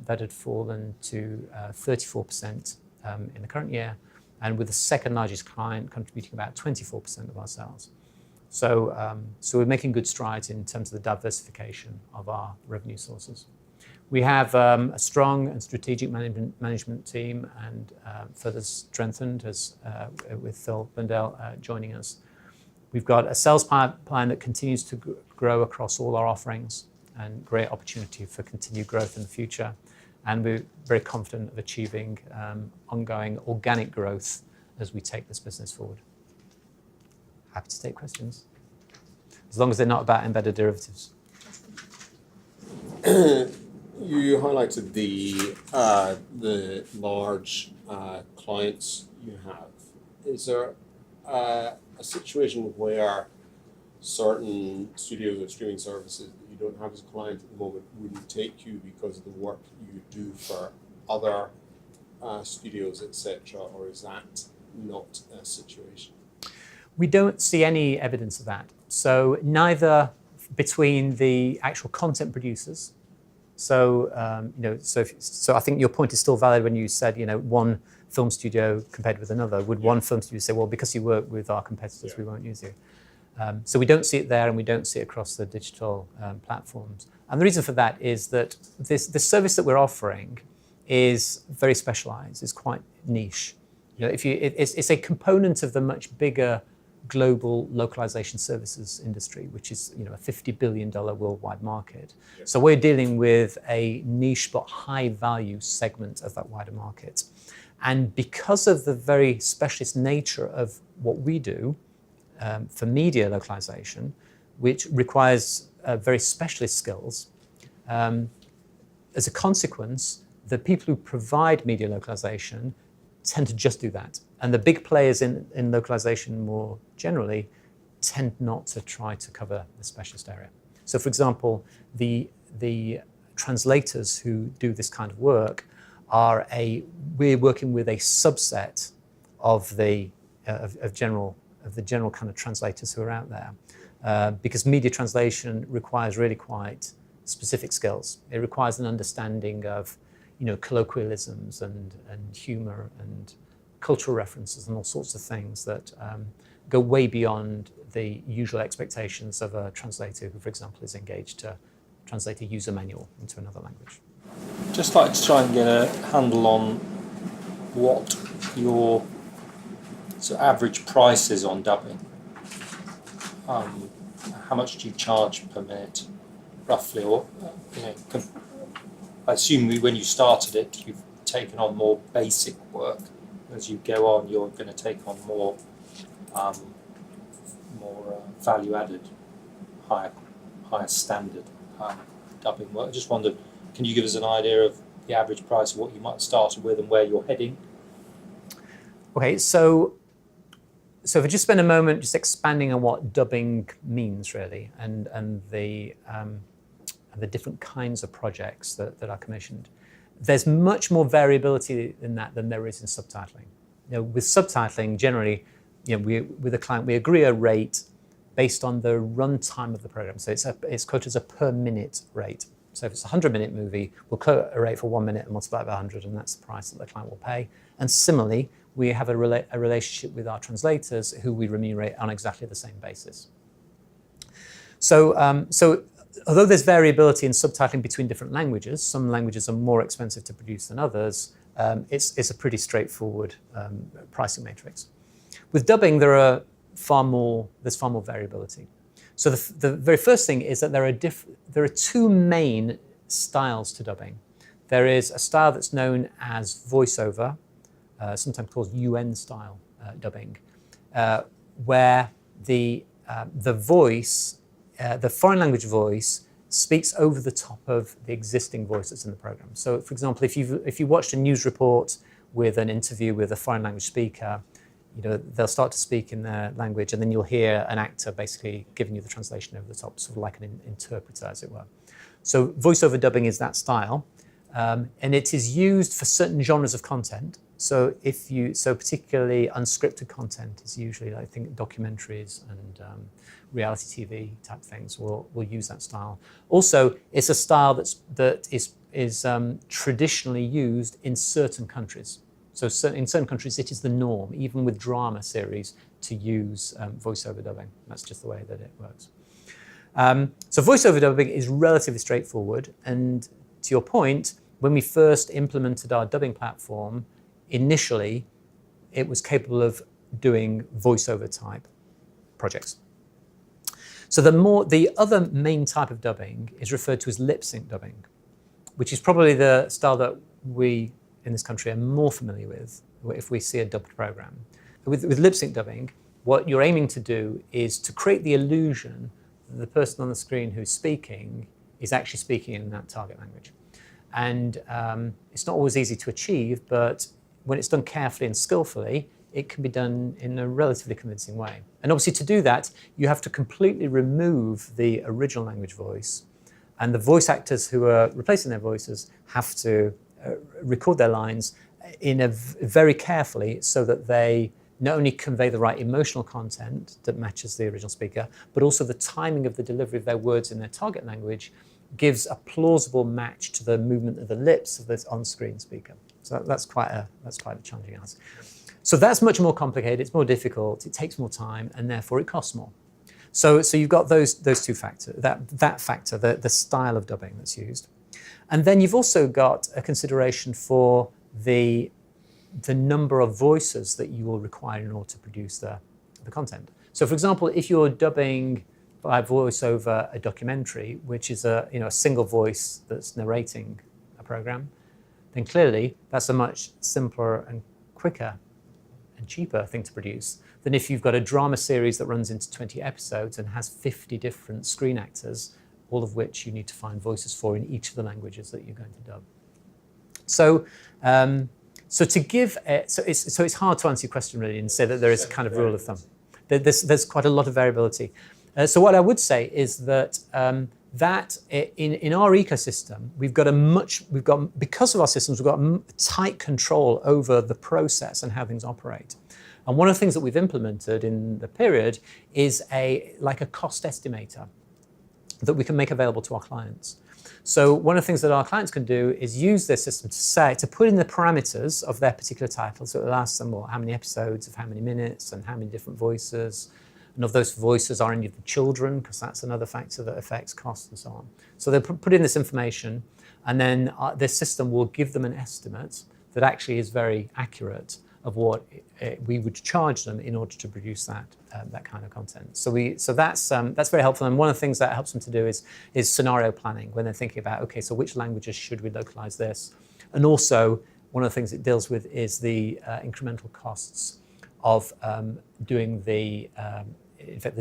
that had fallen to 34% in the current year, and with the second largest client contributing about 24% of our sales. So we're making good strides in terms of the diversification of our revenue sources. We have a strong and strategic management team, and further strengthened with Phil Blundell joining us. We've got a sales pipeline that continues to grow across all our offerings, and great opportunity for continued growth in the future. And we're very confident of achieving ongoing organic growth as we take this business forward. Happy to take questions, as long as they're not about embedded derivatives. You highlighted the large clients you have. Is there a situation where certain studios or streaming services that you don't have as a client at the moment wouldn't take you because of the work you do for other studios, etc., or is that not a situation? We don't see any evidence of that. So neither between the actual content producers. So so I think your point is still valid when you said one film studio compared with another. Would one film studio say, well, because you work with our competitors, we won't use you? So we don't see it there, and we don't see it across the digital platforms. And the reason for that is that the service that we're offering is very specialized. It's quite niche. It's a component of the much bigger global localization services industry, which is a $50 billion worldwide market. Yeah. So we're dealing with a niche but high value segment of that wider market. And because of the very specialist nature of what we do for media localization, which requires very specialist skills, as a consequence, the people who provide media localization tend to just do that. And the big players in localization more generally tend not to try to cover the specialist area. So for example, the translators who do this kind of work we're working with a subset of the general kind of translators who are out there, because media translation requires really quite specific skills. It requires an understanding of colloquialisms and humor and cultural references and all sorts of things that go way beyond the usual expectations of a translator who, for example, is engaged to translate a user manual into another language. Just like to try and get a handle on what your average price is on dubbing. How much do you charge per minute, roughly? Or I assume when you started it, you've taken on more basic work. As you go on, you're going to take on more value-added, higher standard dubbing work. I just wondered, can you give us an idea of the average price of what you might have started with and where you're heading? Okay, so if I just spend a moment just expanding on what dubbing means, really, and the different kinds of projects that are commissioned. There's much more variability in that than there is in subtitling. With subtitling, generally, with a client, we agree a rate based on the runtime of the program. So it's quoted as a per minute rate. So if it's a 100-minute movie, we'll quote a rate for 1 minute and multiply it by 100, and that's the price that the client will pay. And similarly, we have a relationship with our translators who we remunerate on exactly the same basis. So although there's variability in subtitling between different languages, some languages are more expensive to produce than others, it's a pretty straightforward pricing matrix. With dubbing, there's far more variability. So the very first thing is that there are two main styles to dubbing. There is a style that's known as voiceover, sometimes called UN style dubbing, where the voice, the foreign language voice, speaks over the top of the existing voice that's in the program. So, for example, if you watched a news report with an interview with a foreign language speaker, they'll start to speak in their language, and then you'll hear an actor basically giving you the translation over the top, sort of like an interpreter, as it were. So voiceover dubbing is that style, and it is used for certain genres of content. So particularly unscripted content is usually, I think, documentaries and reality TV type things will use that style. Also, it's a style that is traditionally used in certain countries. So in certain countries, it is the norm, even with drama series, to use voiceover dubbing. That's just the way that it works. So voiceover dubbing is relatively straightforward. And to your point, when we first implemented our dubbing platform, initially, it was capable of doing voiceover type projects. So the other main type of dubbing is referred to as lip sync dubbing, which is probably the style that we in this country are more familiar with if we see a dubbed program. With lip sync dubbing, what you're aiming to do is to create the illusion that the person on the screen who's speaking is actually speaking in that target language. And it's not always easy to achieve, but when it's done carefully and skillfully, it can be done in a relatively convincing way. And obviously to do that, you have to completely remove the original language voice, and the voice actors who are replacing their voices have to record their lines very carefully so that they not only convey the right emotional content that matches the original speaker, but also the timing of the delivery of their words in their target language gives a plausible match to the movement of the lips of the on-screen speaker. So that's quite a challenging ask. So that's much more complicated, it's more difficult, it takes more time, and therefore it costs more. So you've got those two factors, that factor, the style of dubbing that's used. And then you've also got a consideration for the number of voices that you will require in order to produce the content. So for example, if you're dubbing by voice over a documentary, which is a single voice that's narrating a program, then clearly that's a much simpler and quicker and cheaper thing to produce than if you've got a drama series that runs into 20 episodes and has 50 different screen actors, all of which you need to find voices for in each of the languages that you're going to dub. So it's hard to answer your question really and say that there is a kind of rule of thumb. There's quite a lot of variability. So what I would say is that in our ecosystem, because of our systems, we've got tight control over the process and how things operate. And one of the things that we've implemented in the period is a cost estimator that we can make available to our clients. So one of the things that our clients can do is use this system to put in the parameters of their particular title. So it'll ask them, how many episodes of how many minutes and how many different voices. And of those voices are any of the children, because that's another factor that affects costs and so on. So they'll put in this information, and then this system will give them an estimate that actually is very accurate of what we would charge them in order to produce that kind of content. So that's very helpful. And one of the things that helps them to do is scenario planning when they're thinking about, okay, so which languages should we localize this? And also one of the things it deals with is the incremental costs of doing the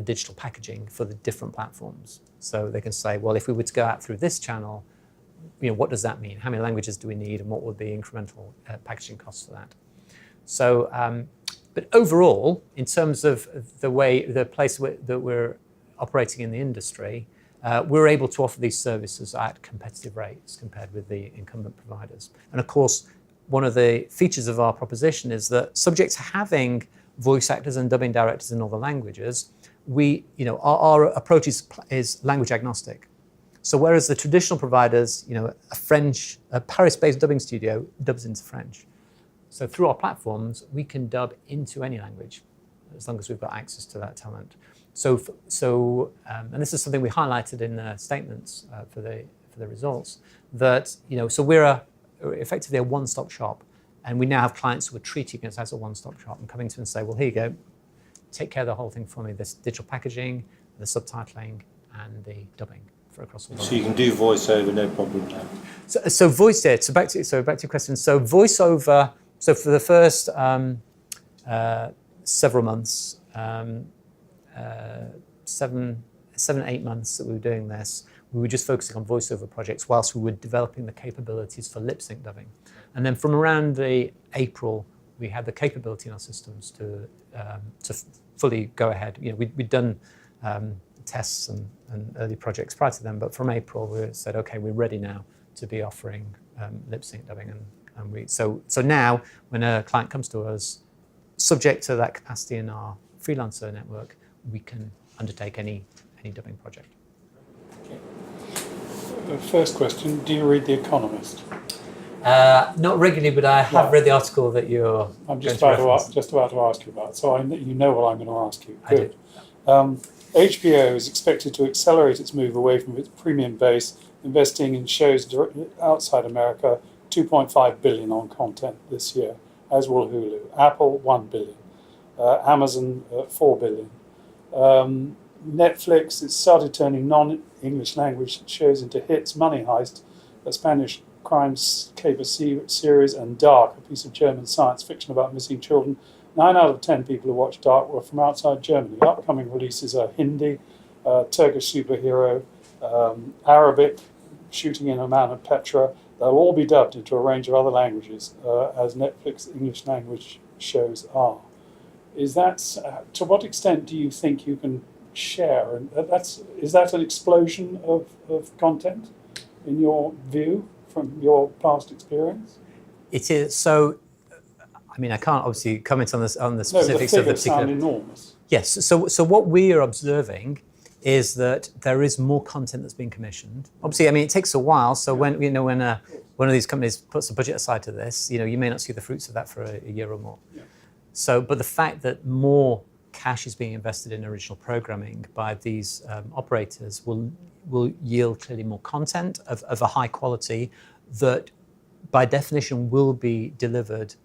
digital packaging for the different platforms. So they can say, well, if we were to go out through this channel, what does that mean? How many languages do we need, and what would be incremental packaging costs for that? So, but overall, in terms of the place that we're operating in the industry, we're able to offer these services at competitive rates compared with the incumbent providers. And of course, one of the features of our proposition is that subject to having voice actors and dubbing directors in all the languages, our approach is language agnostic. So whereas the traditional providers, a Paris-based dubbing studio dubs into French. So through our platforms, we can dub into any language, as long as we've got access to that talent. And this is something we highlighted in the statements for the results. So we're effectively a one-stop shop, and we now have clients who are treating us as a one-stop shop and coming to us and say, well, here you go, take care of the whole thing for me: this digital packaging, the subtitling, and the dubbing for across all. So you can do voiceover, no problem now. So voice, yeah. So back to your question. So voiceover. So for the first several months, 8 months that we were doing this, we were just focusing on voiceover projects whilst we were developing the capabilities for lip sync dubbing. And then from around the April, we had the capability in our systems to fully go ahead. We'd done tests and early projects prior to them, but from April we said, okay, we're ready now to be offering lip sync dubbing. So now when a client comes to us, subject to that capacity in our freelancer network, we can undertake any dubbing project. The first question: do you read The Economist? Not regularly, but I have read the article that you're. I'm just about to ask you about. So you know what I'm going to ask you. Good. HBO is expected to accelerate its move away from its premium base, investing in shows outside America, $2.5 billion on content this year, as will Hulu. Apple, $1 billion. Amazon, $4 billion. Netflix has started turning non-English language shows into hits. Money Heist, a Spanish crime caper series, and Dark, a piece of German science fiction about missing children. 9 out of 10 people who watched Dark were from outside Germany. Upcoming releases are Hindi, Turkish superhero, Arabic, Shooting in Oman and Petra. They'll all be dubbed into a range of other languages, as Netflix English language shows are. Is that to what extent do you think you can share? And is that an explosion of content in your view from your past experience? It is. So, I mean, I can't obviously comment on the specifics of the particular. Sound enormous. Yes. So what we are observing is that there is more content that's being commissioned. Obviously, I mean, it takes a while. So when one of these companies puts a budget aside to this, you may not see the fruits of that for a year or more. Yeah. So, but the fact that more cash is being invested in original programming by these operators will yield clearly more content of a high quality that, by definition, will be delivered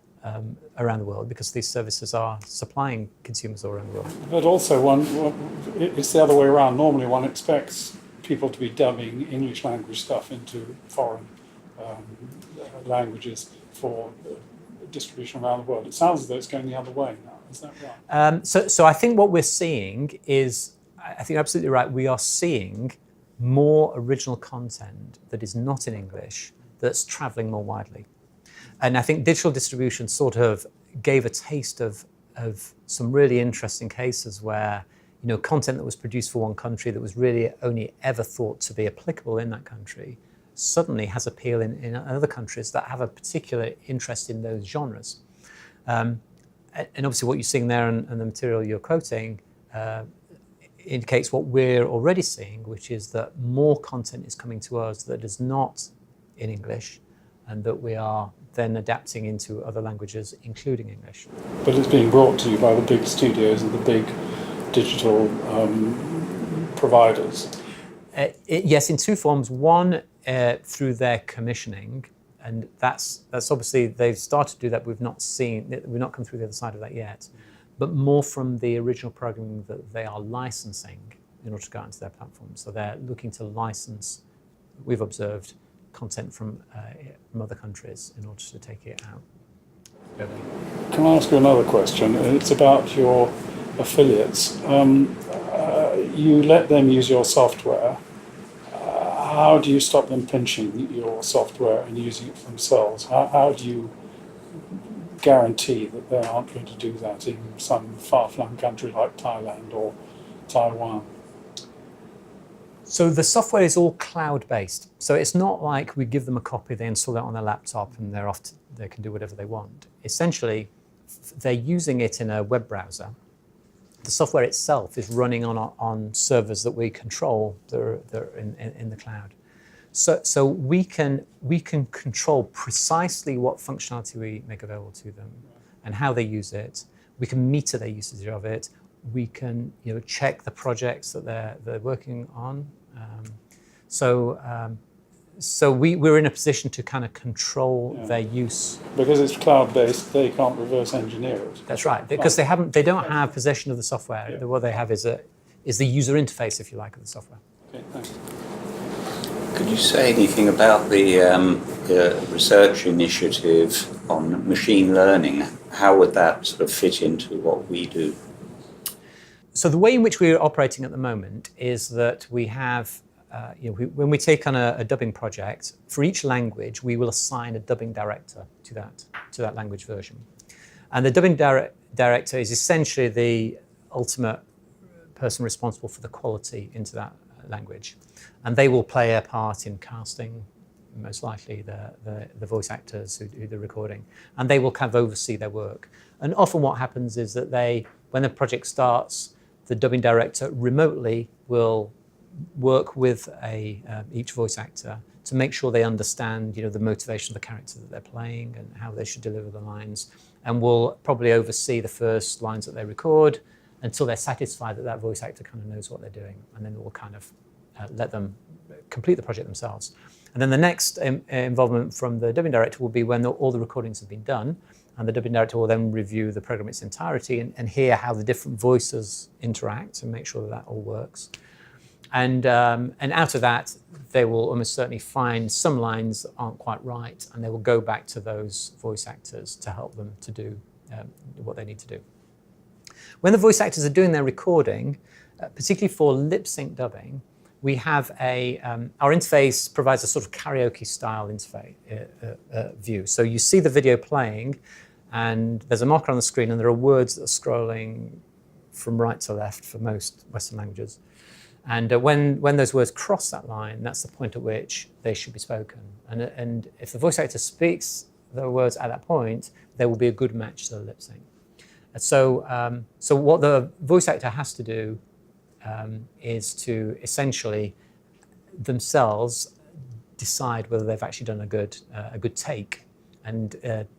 around the world, because these services are supplying consumers all around the world. But also, it's the other way around. Normally, one expects people to be dubbing English language stuff into foreign languages for distribution around the world. It sounds as though it's going the other way now. Is that right? So I think what we're seeing is, I think you're absolutely right, we are seeing more original content that is not in English that's traveling more widely. And I think digital distribution sort of gave a taste of some really interesting cases where, content that was produced for one country that was really only ever thought to be applicable in that country suddenly has appeal in other countries that have a particular interest in those genres. And obviously what you're seeing there and the material you're quoting indicates what we're already seeing, which is that more content is coming to us that is not in English, and that we are then adapting into other languages, including English. But it's being brought to you by the big studios and the big digital providers. Yes, in two forms. One, through their commissioning, and that's obviously they've started to do that. We've not come through the other side of that yet, but more from the original programming that they are licensing in order to go out into their platforms. So they're looking to license, we've observed, content from other countries in order to take it out. Can I ask you another question? It's about your affiliates. You let them use your software. How do you stop them pinching your software and using it for themselves? How do you guarantee that they aren't going to do that in some far-flung country like Thailand or Taiwan? So the software is all cloud-based. So it's not like we give them a copy, they install it on their laptop, and they're off. They can do whatever they want. Essentially, they're using it in a web browser, the software itself is running on servers that we control that are in the cloud. So we can control precisely what functionality we make available to them and how they use it. We can meter their usage of it. We can check the projects that they're working on. So we're in a position to kind of control their use. Because it's cloud-based, they can't reverse engineer it. That's right, because they don't have possession of the software. Yeah. What they have is the user interface, if you like, of the software. Okay, thanks. Could you say anything about the research initiative on machine learning? How would that sort of fit into what we do? So the way in which we're operating at the moment is that we have, when we take on a dubbing project, for each language, we will assign a dubbing director to that language version. And the dubbing director is essentially the ultimate person responsible for the quality into that language. And they will play a part in casting, most likely the voice actors who do the recording. And they will kind of oversee their work. And often what happens is that when the project starts, the dubbing director remotely will work with each voice actor to make sure they understand, the motivation of the character that they're playing and how they should deliver the lines, and will probably oversee the first lines that they record until they're satisfied that voice actor kind of knows what they're doing, and then we'll kind of let them complete the project themselves. And then the next involvement from the dubbing director will be when all the recordings have been done, and the dubbing director will then review the program in its entirety and hear how the different voices interact and make sure that all works. And out of that, they will almost certainly find some lines that aren't quite right, and they will go back to those voice actors to help them to do what they need to do. When the voice actors are doing their recording, particularly for lip sync dubbing, we have our interface provides a sort of karaoke style interface view. So you see the video playing, and there's a marker on the screen, and there are words that are scrolling from right to left for most Western languages. And when those words cross that line, that's the point at which they should be spoken. And if the voice actor speaks the words at that point, there will be a good match to the lip sync. So what the voice actor has to do is to essentially themselves decide whether they've actually done a good take. And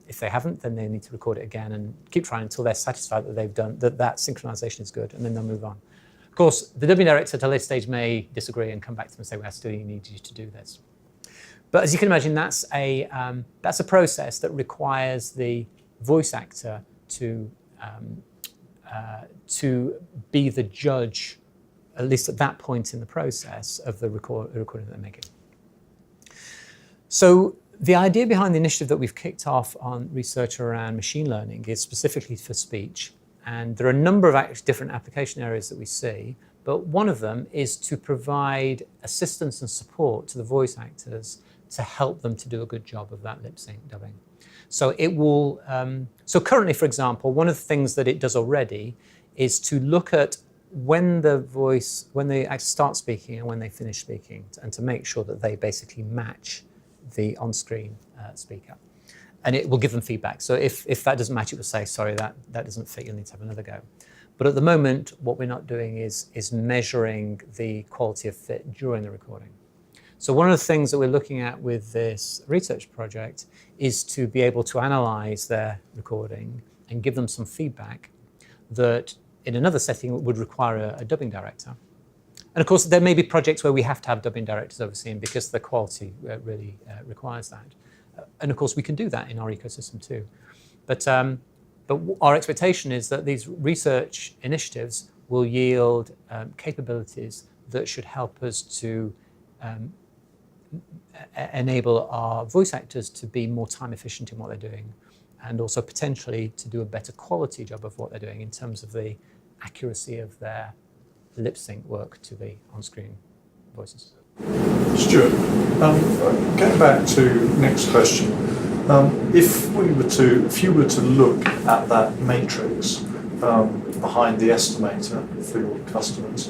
if they haven't, then they need to record it again and keep trying until they're satisfied that they've done that synchronization is good, and then they'll move on. Of course, the dubbing director at a later stage may disagree and come back to them and say, "We still need you to do this." But as you can imagine, that's a process that requires the voice actor to be the judge, at least at that point in the process, of the recording that they're making. So the idea behind the initiative that we've kicked off on research around machine learning is specifically for speech. And there are a number of different application areas that we see, but one of them is to provide assistance and support to the voice actors to help them to do a good job of that lip sync dubbing. So it will. So currently, for example, one of the things that it does already is to look at when they actually start speaking and when they finish speaking, and to make sure that they basically match the on-screen speaker. And it will give them feedback. So if that doesn't match, it will say, sorry, that doesn't fit, you'll need to have another go. But at the moment, what we're not doing is measuring the quality of fit during the recording. So one of the things that we're looking at with this research project is to be able to analyze their recording and give them some feedback that in another setting would require a dubbing director. And of course, there may be projects where we have to have dubbing directors overseeing because the quality really requires that. And of course, we can do that in our ecosystem too. But our expectation is that these research initiatives will yield capabilities that should help us to enable our voice actors to be more time efficient in what they're doing, and also potentially to do a better quality job of what they're doing in terms of the accuracy of their lip sync work to the on-screen voices. Stuart, going back to next question, if you were to look at that matrix behind the estimator for your customers,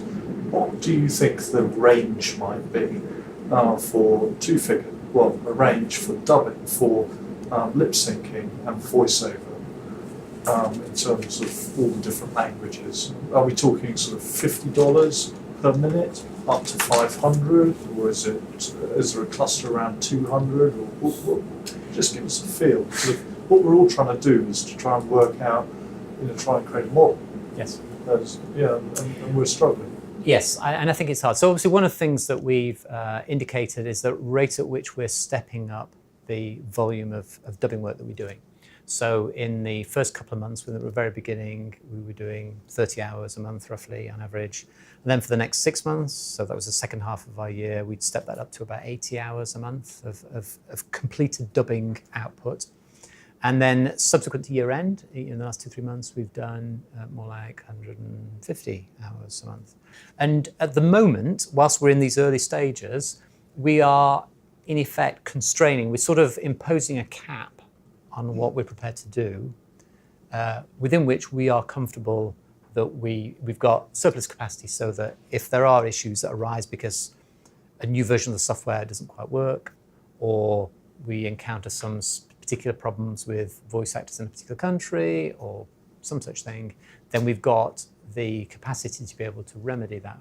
what do you think the range might be for a range for dubbing, for lip syncing and voiceover? in terms of all the different languages? Are we talking sort of $50 per minute, up to 500, or is there a cluster around 200? Or just give us a feel. Because what we're all trying to do is to try and work out, try and create a model. Yes. And we're struggling. Yes, and I think it's hard. So obviously one of the things that we've indicated is the rate at which we're stepping up the volume of dubbing work that we're doing. So in the first couple of months, when we were very beginning, we were doing 30 hours a month roughly on average. And then for the next 6 months, so that was the second half of our year, we'd step that up to about 80 hours a month of completed dubbing output. And then subsequent to year end, in the last 2-3 months, we've done more like 150 hours a month. And at the moment, whilst we're in these early stages, we are in effect constraining, we're sort of imposing a cap on what we're prepared to do, within which we are comfortable that we've got surplus capacity, so that if there are issues that arise because a new version of the software doesn't quite work, or we encounter some particular problems with voice actors in a particular country or some such thing, then we've got the capacity to be able to remedy that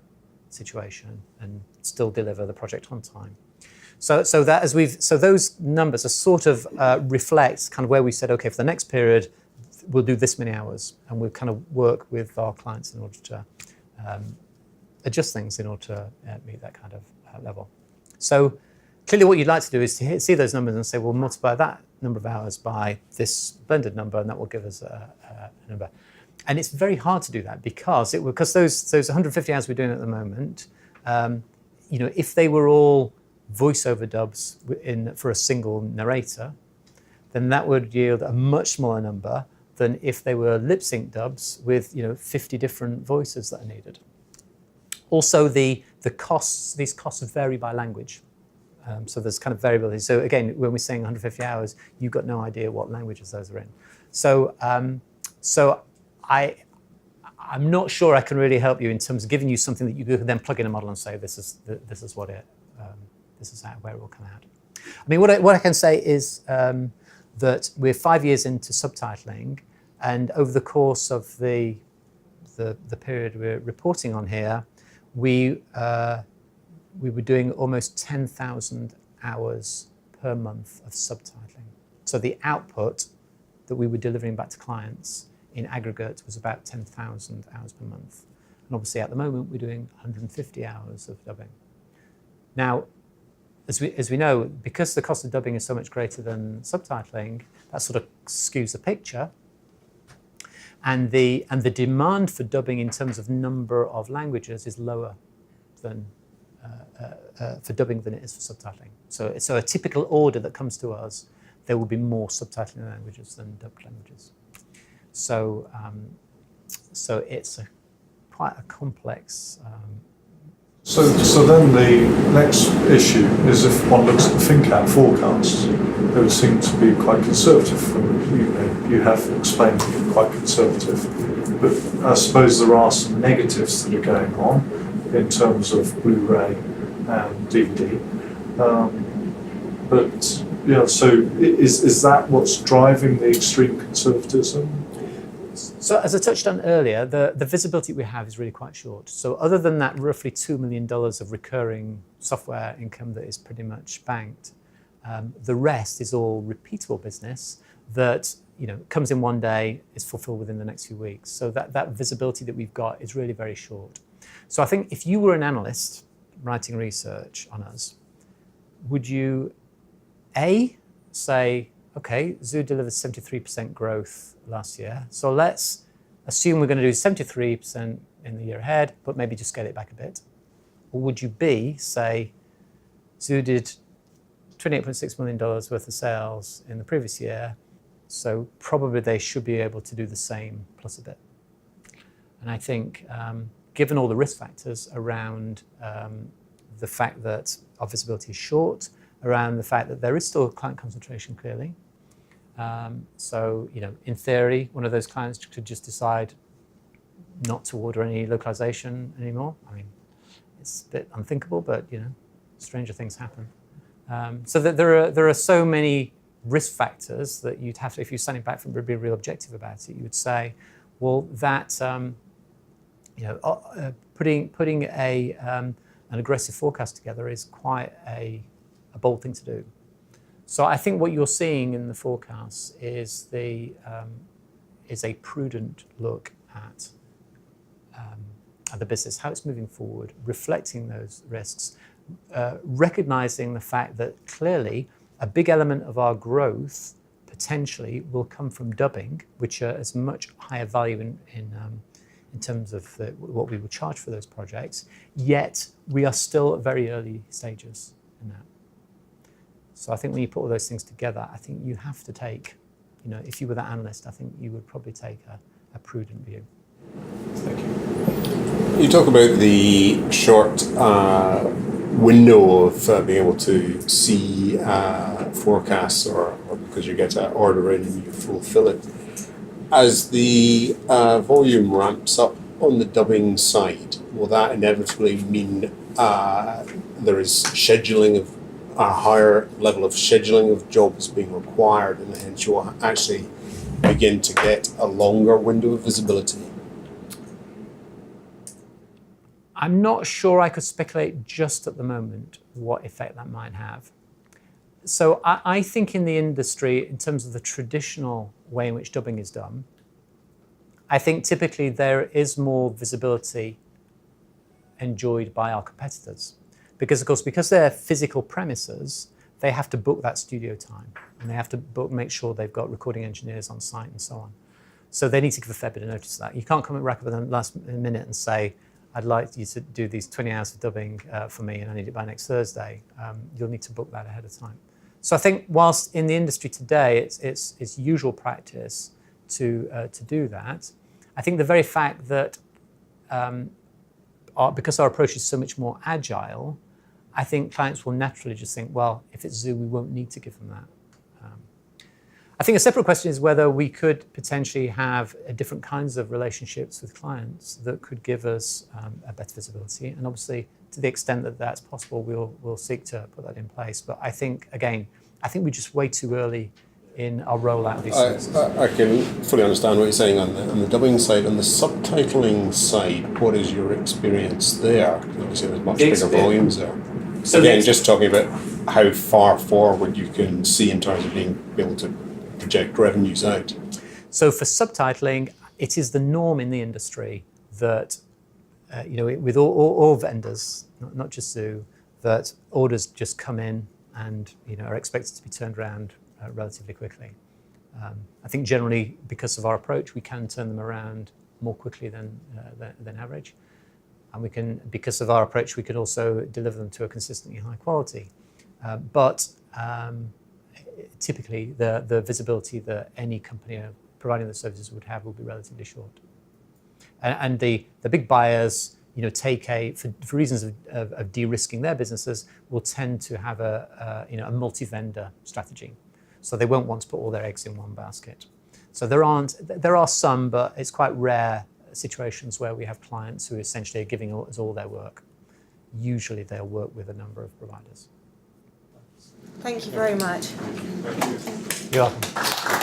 situation and still deliver the project on time. So those numbers are sort of reflect kind of where we said, okay, for the next period, we'll do this many hours, and we'll kind of work with our clients in order to adjust things in order to meet that kind of level. So clearly what you'd like to do is to see those numbers and say, well, multiply that number of hours by this blended number, and that will give us a number. And it's very hard to do that because those 150 hours we're doing at the moment, if they were all voiceover dubs for a single narrator, then that would yield a much smaller number than if they were lip sync dubs with 50 different voices that are needed. Also, these costs vary by language. So there's kind of variability. So again, when we're saying 150 hours, you've got no idea what languages those are in. So I'm not sure I can really help you in terms of giving you something that you can then plug in a model and say this is what it where it will come out. I mean, what I can say is that we're 5 years into subtitling, and over the course of the period we're reporting on here, we were doing almost 10,000 hours per month of subtitling. So the output that we were delivering back to clients in aggregate was about 10,000 hours per month. And obviously at the moment we're doing 150 hours of dubbing. Now, as we know, because the cost of dubbing is so much greater than subtitling, that sort of skews the picture. And the demand for dubbing in terms of number of languages is lower than for dubbing than it is for subtitling. So a typical order that comes to us, there will be more subtitling languages than dubbed languages. So it's quite a complex. So then the next issue is if one looks at the FinCat forecasts, they would seem to be quite conservative. You have explained them quite conservative, but I suppose there are some negatives that are going on in terms of Blu-ray and DVD. So is that what's driving the extreme conservatism? So as I touched on earlier, the visibility we have is really quite short. So other than that roughly $2 million of recurring software income that is pretty much banked, the rest is all repeatable business that comes in one day, is fulfilled within the next few weeks. So that visibility that we've got is really very short. So I think if you were an analyst writing research on us, would you say, okay, Zoo delivered 73% growth last year, so let's assume we're going to do 73% in the year ahead, but maybe just scale it back a bit? Or would you say, Zoo did $28.6 million worth of sales in the previous year, so probably they should be able to do the same plus a bit? And I think, given all the risk factors around the fact that our visibility is short, around the fact that there is still client concentration clearly, in theory, one of those clients could just decide not to order any localization anymore. I mean, it's a bit unthinkable, but stranger things happen. So that there are so many risk factors that you'd have to, if you're standing back from being real objective about it, you would say, well, that putting an aggressive forecast together is quite a bold thing to do. So I think what you're seeing in the forecast is a prudent look at the business, how it's moving forward, reflecting those risks, recognizing the fact that clearly a big element of our growth potentially will come from dubbing, which is much higher value in terms of what we would charge for those projects, yet we are still at very early stages in that. So I think when you put all those things together, I think you have to take, if you were that analyst, I think you would probably take a prudent view. Thank you. You talk about the short window of being able to see forecasts or because you get an order in and you fulfill it. As the volume ramps up on the dubbing side, will that inevitably mean there is scheduling of a higher level of scheduling of jobs being required, and hence you will actually begin to get a longer window of visibility? I'm not sure I could speculate just at the moment what effect that might have. So I think in the industry, in terms of the traditional way in which dubbing is done, I think typically there is more visibility enjoyed by our competitors. Because, of course, because they're physical premises, they have to book that studio time. And they have to make sure they've got recording engineers on site and so on. So they need to give a fair bit of notice to that. You can't come and rack up at the last minute and say, I'd like you to do these 20 hours of dubbing for me and I need it by next Thursday. You'll need to book that ahead of time. So I think whilst in the industry today, it's usual practice to do that, I think the very fact that because our approach is so much more agile, I think clients will naturally just think, well, if it's Zoo, we won't need to give them that. I think a separate question is whether we could potentially have different kinds of relationships with clients that could give us a better visibility. And obviously, to the extent that that's possible, we'll seek to put that in place. But I think, again, we're just way too early in our rollout of these services. I can fully understand what you're saying on the dubbing side. On the subtitling side, what is your experience there? Obviously, there's much bigger volumes there. So again, just talking about how far forward you can see in terms of being able to project revenues out. So for subtitling, it is the norm in the industry that, with all vendors, not just Zoo, that orders just come in and are expected to be turned around relatively quickly. I think generally, because of our approach, we can turn them around more quickly than average. And because of our approach, we can also deliver them to a consistently high quality. But typically, the visibility that any company providing the services would have will be relatively short. And the big buyers, for reasons of de-risking their businesses, will tend to have a multi-vendor strategy. So they won't want to put all their eggs in one basket. So there are some, but it's quite rare situations where we have clients who essentially are giving us all their work. Usually they'll work with a number of providers. Thank you very much. You're welcome.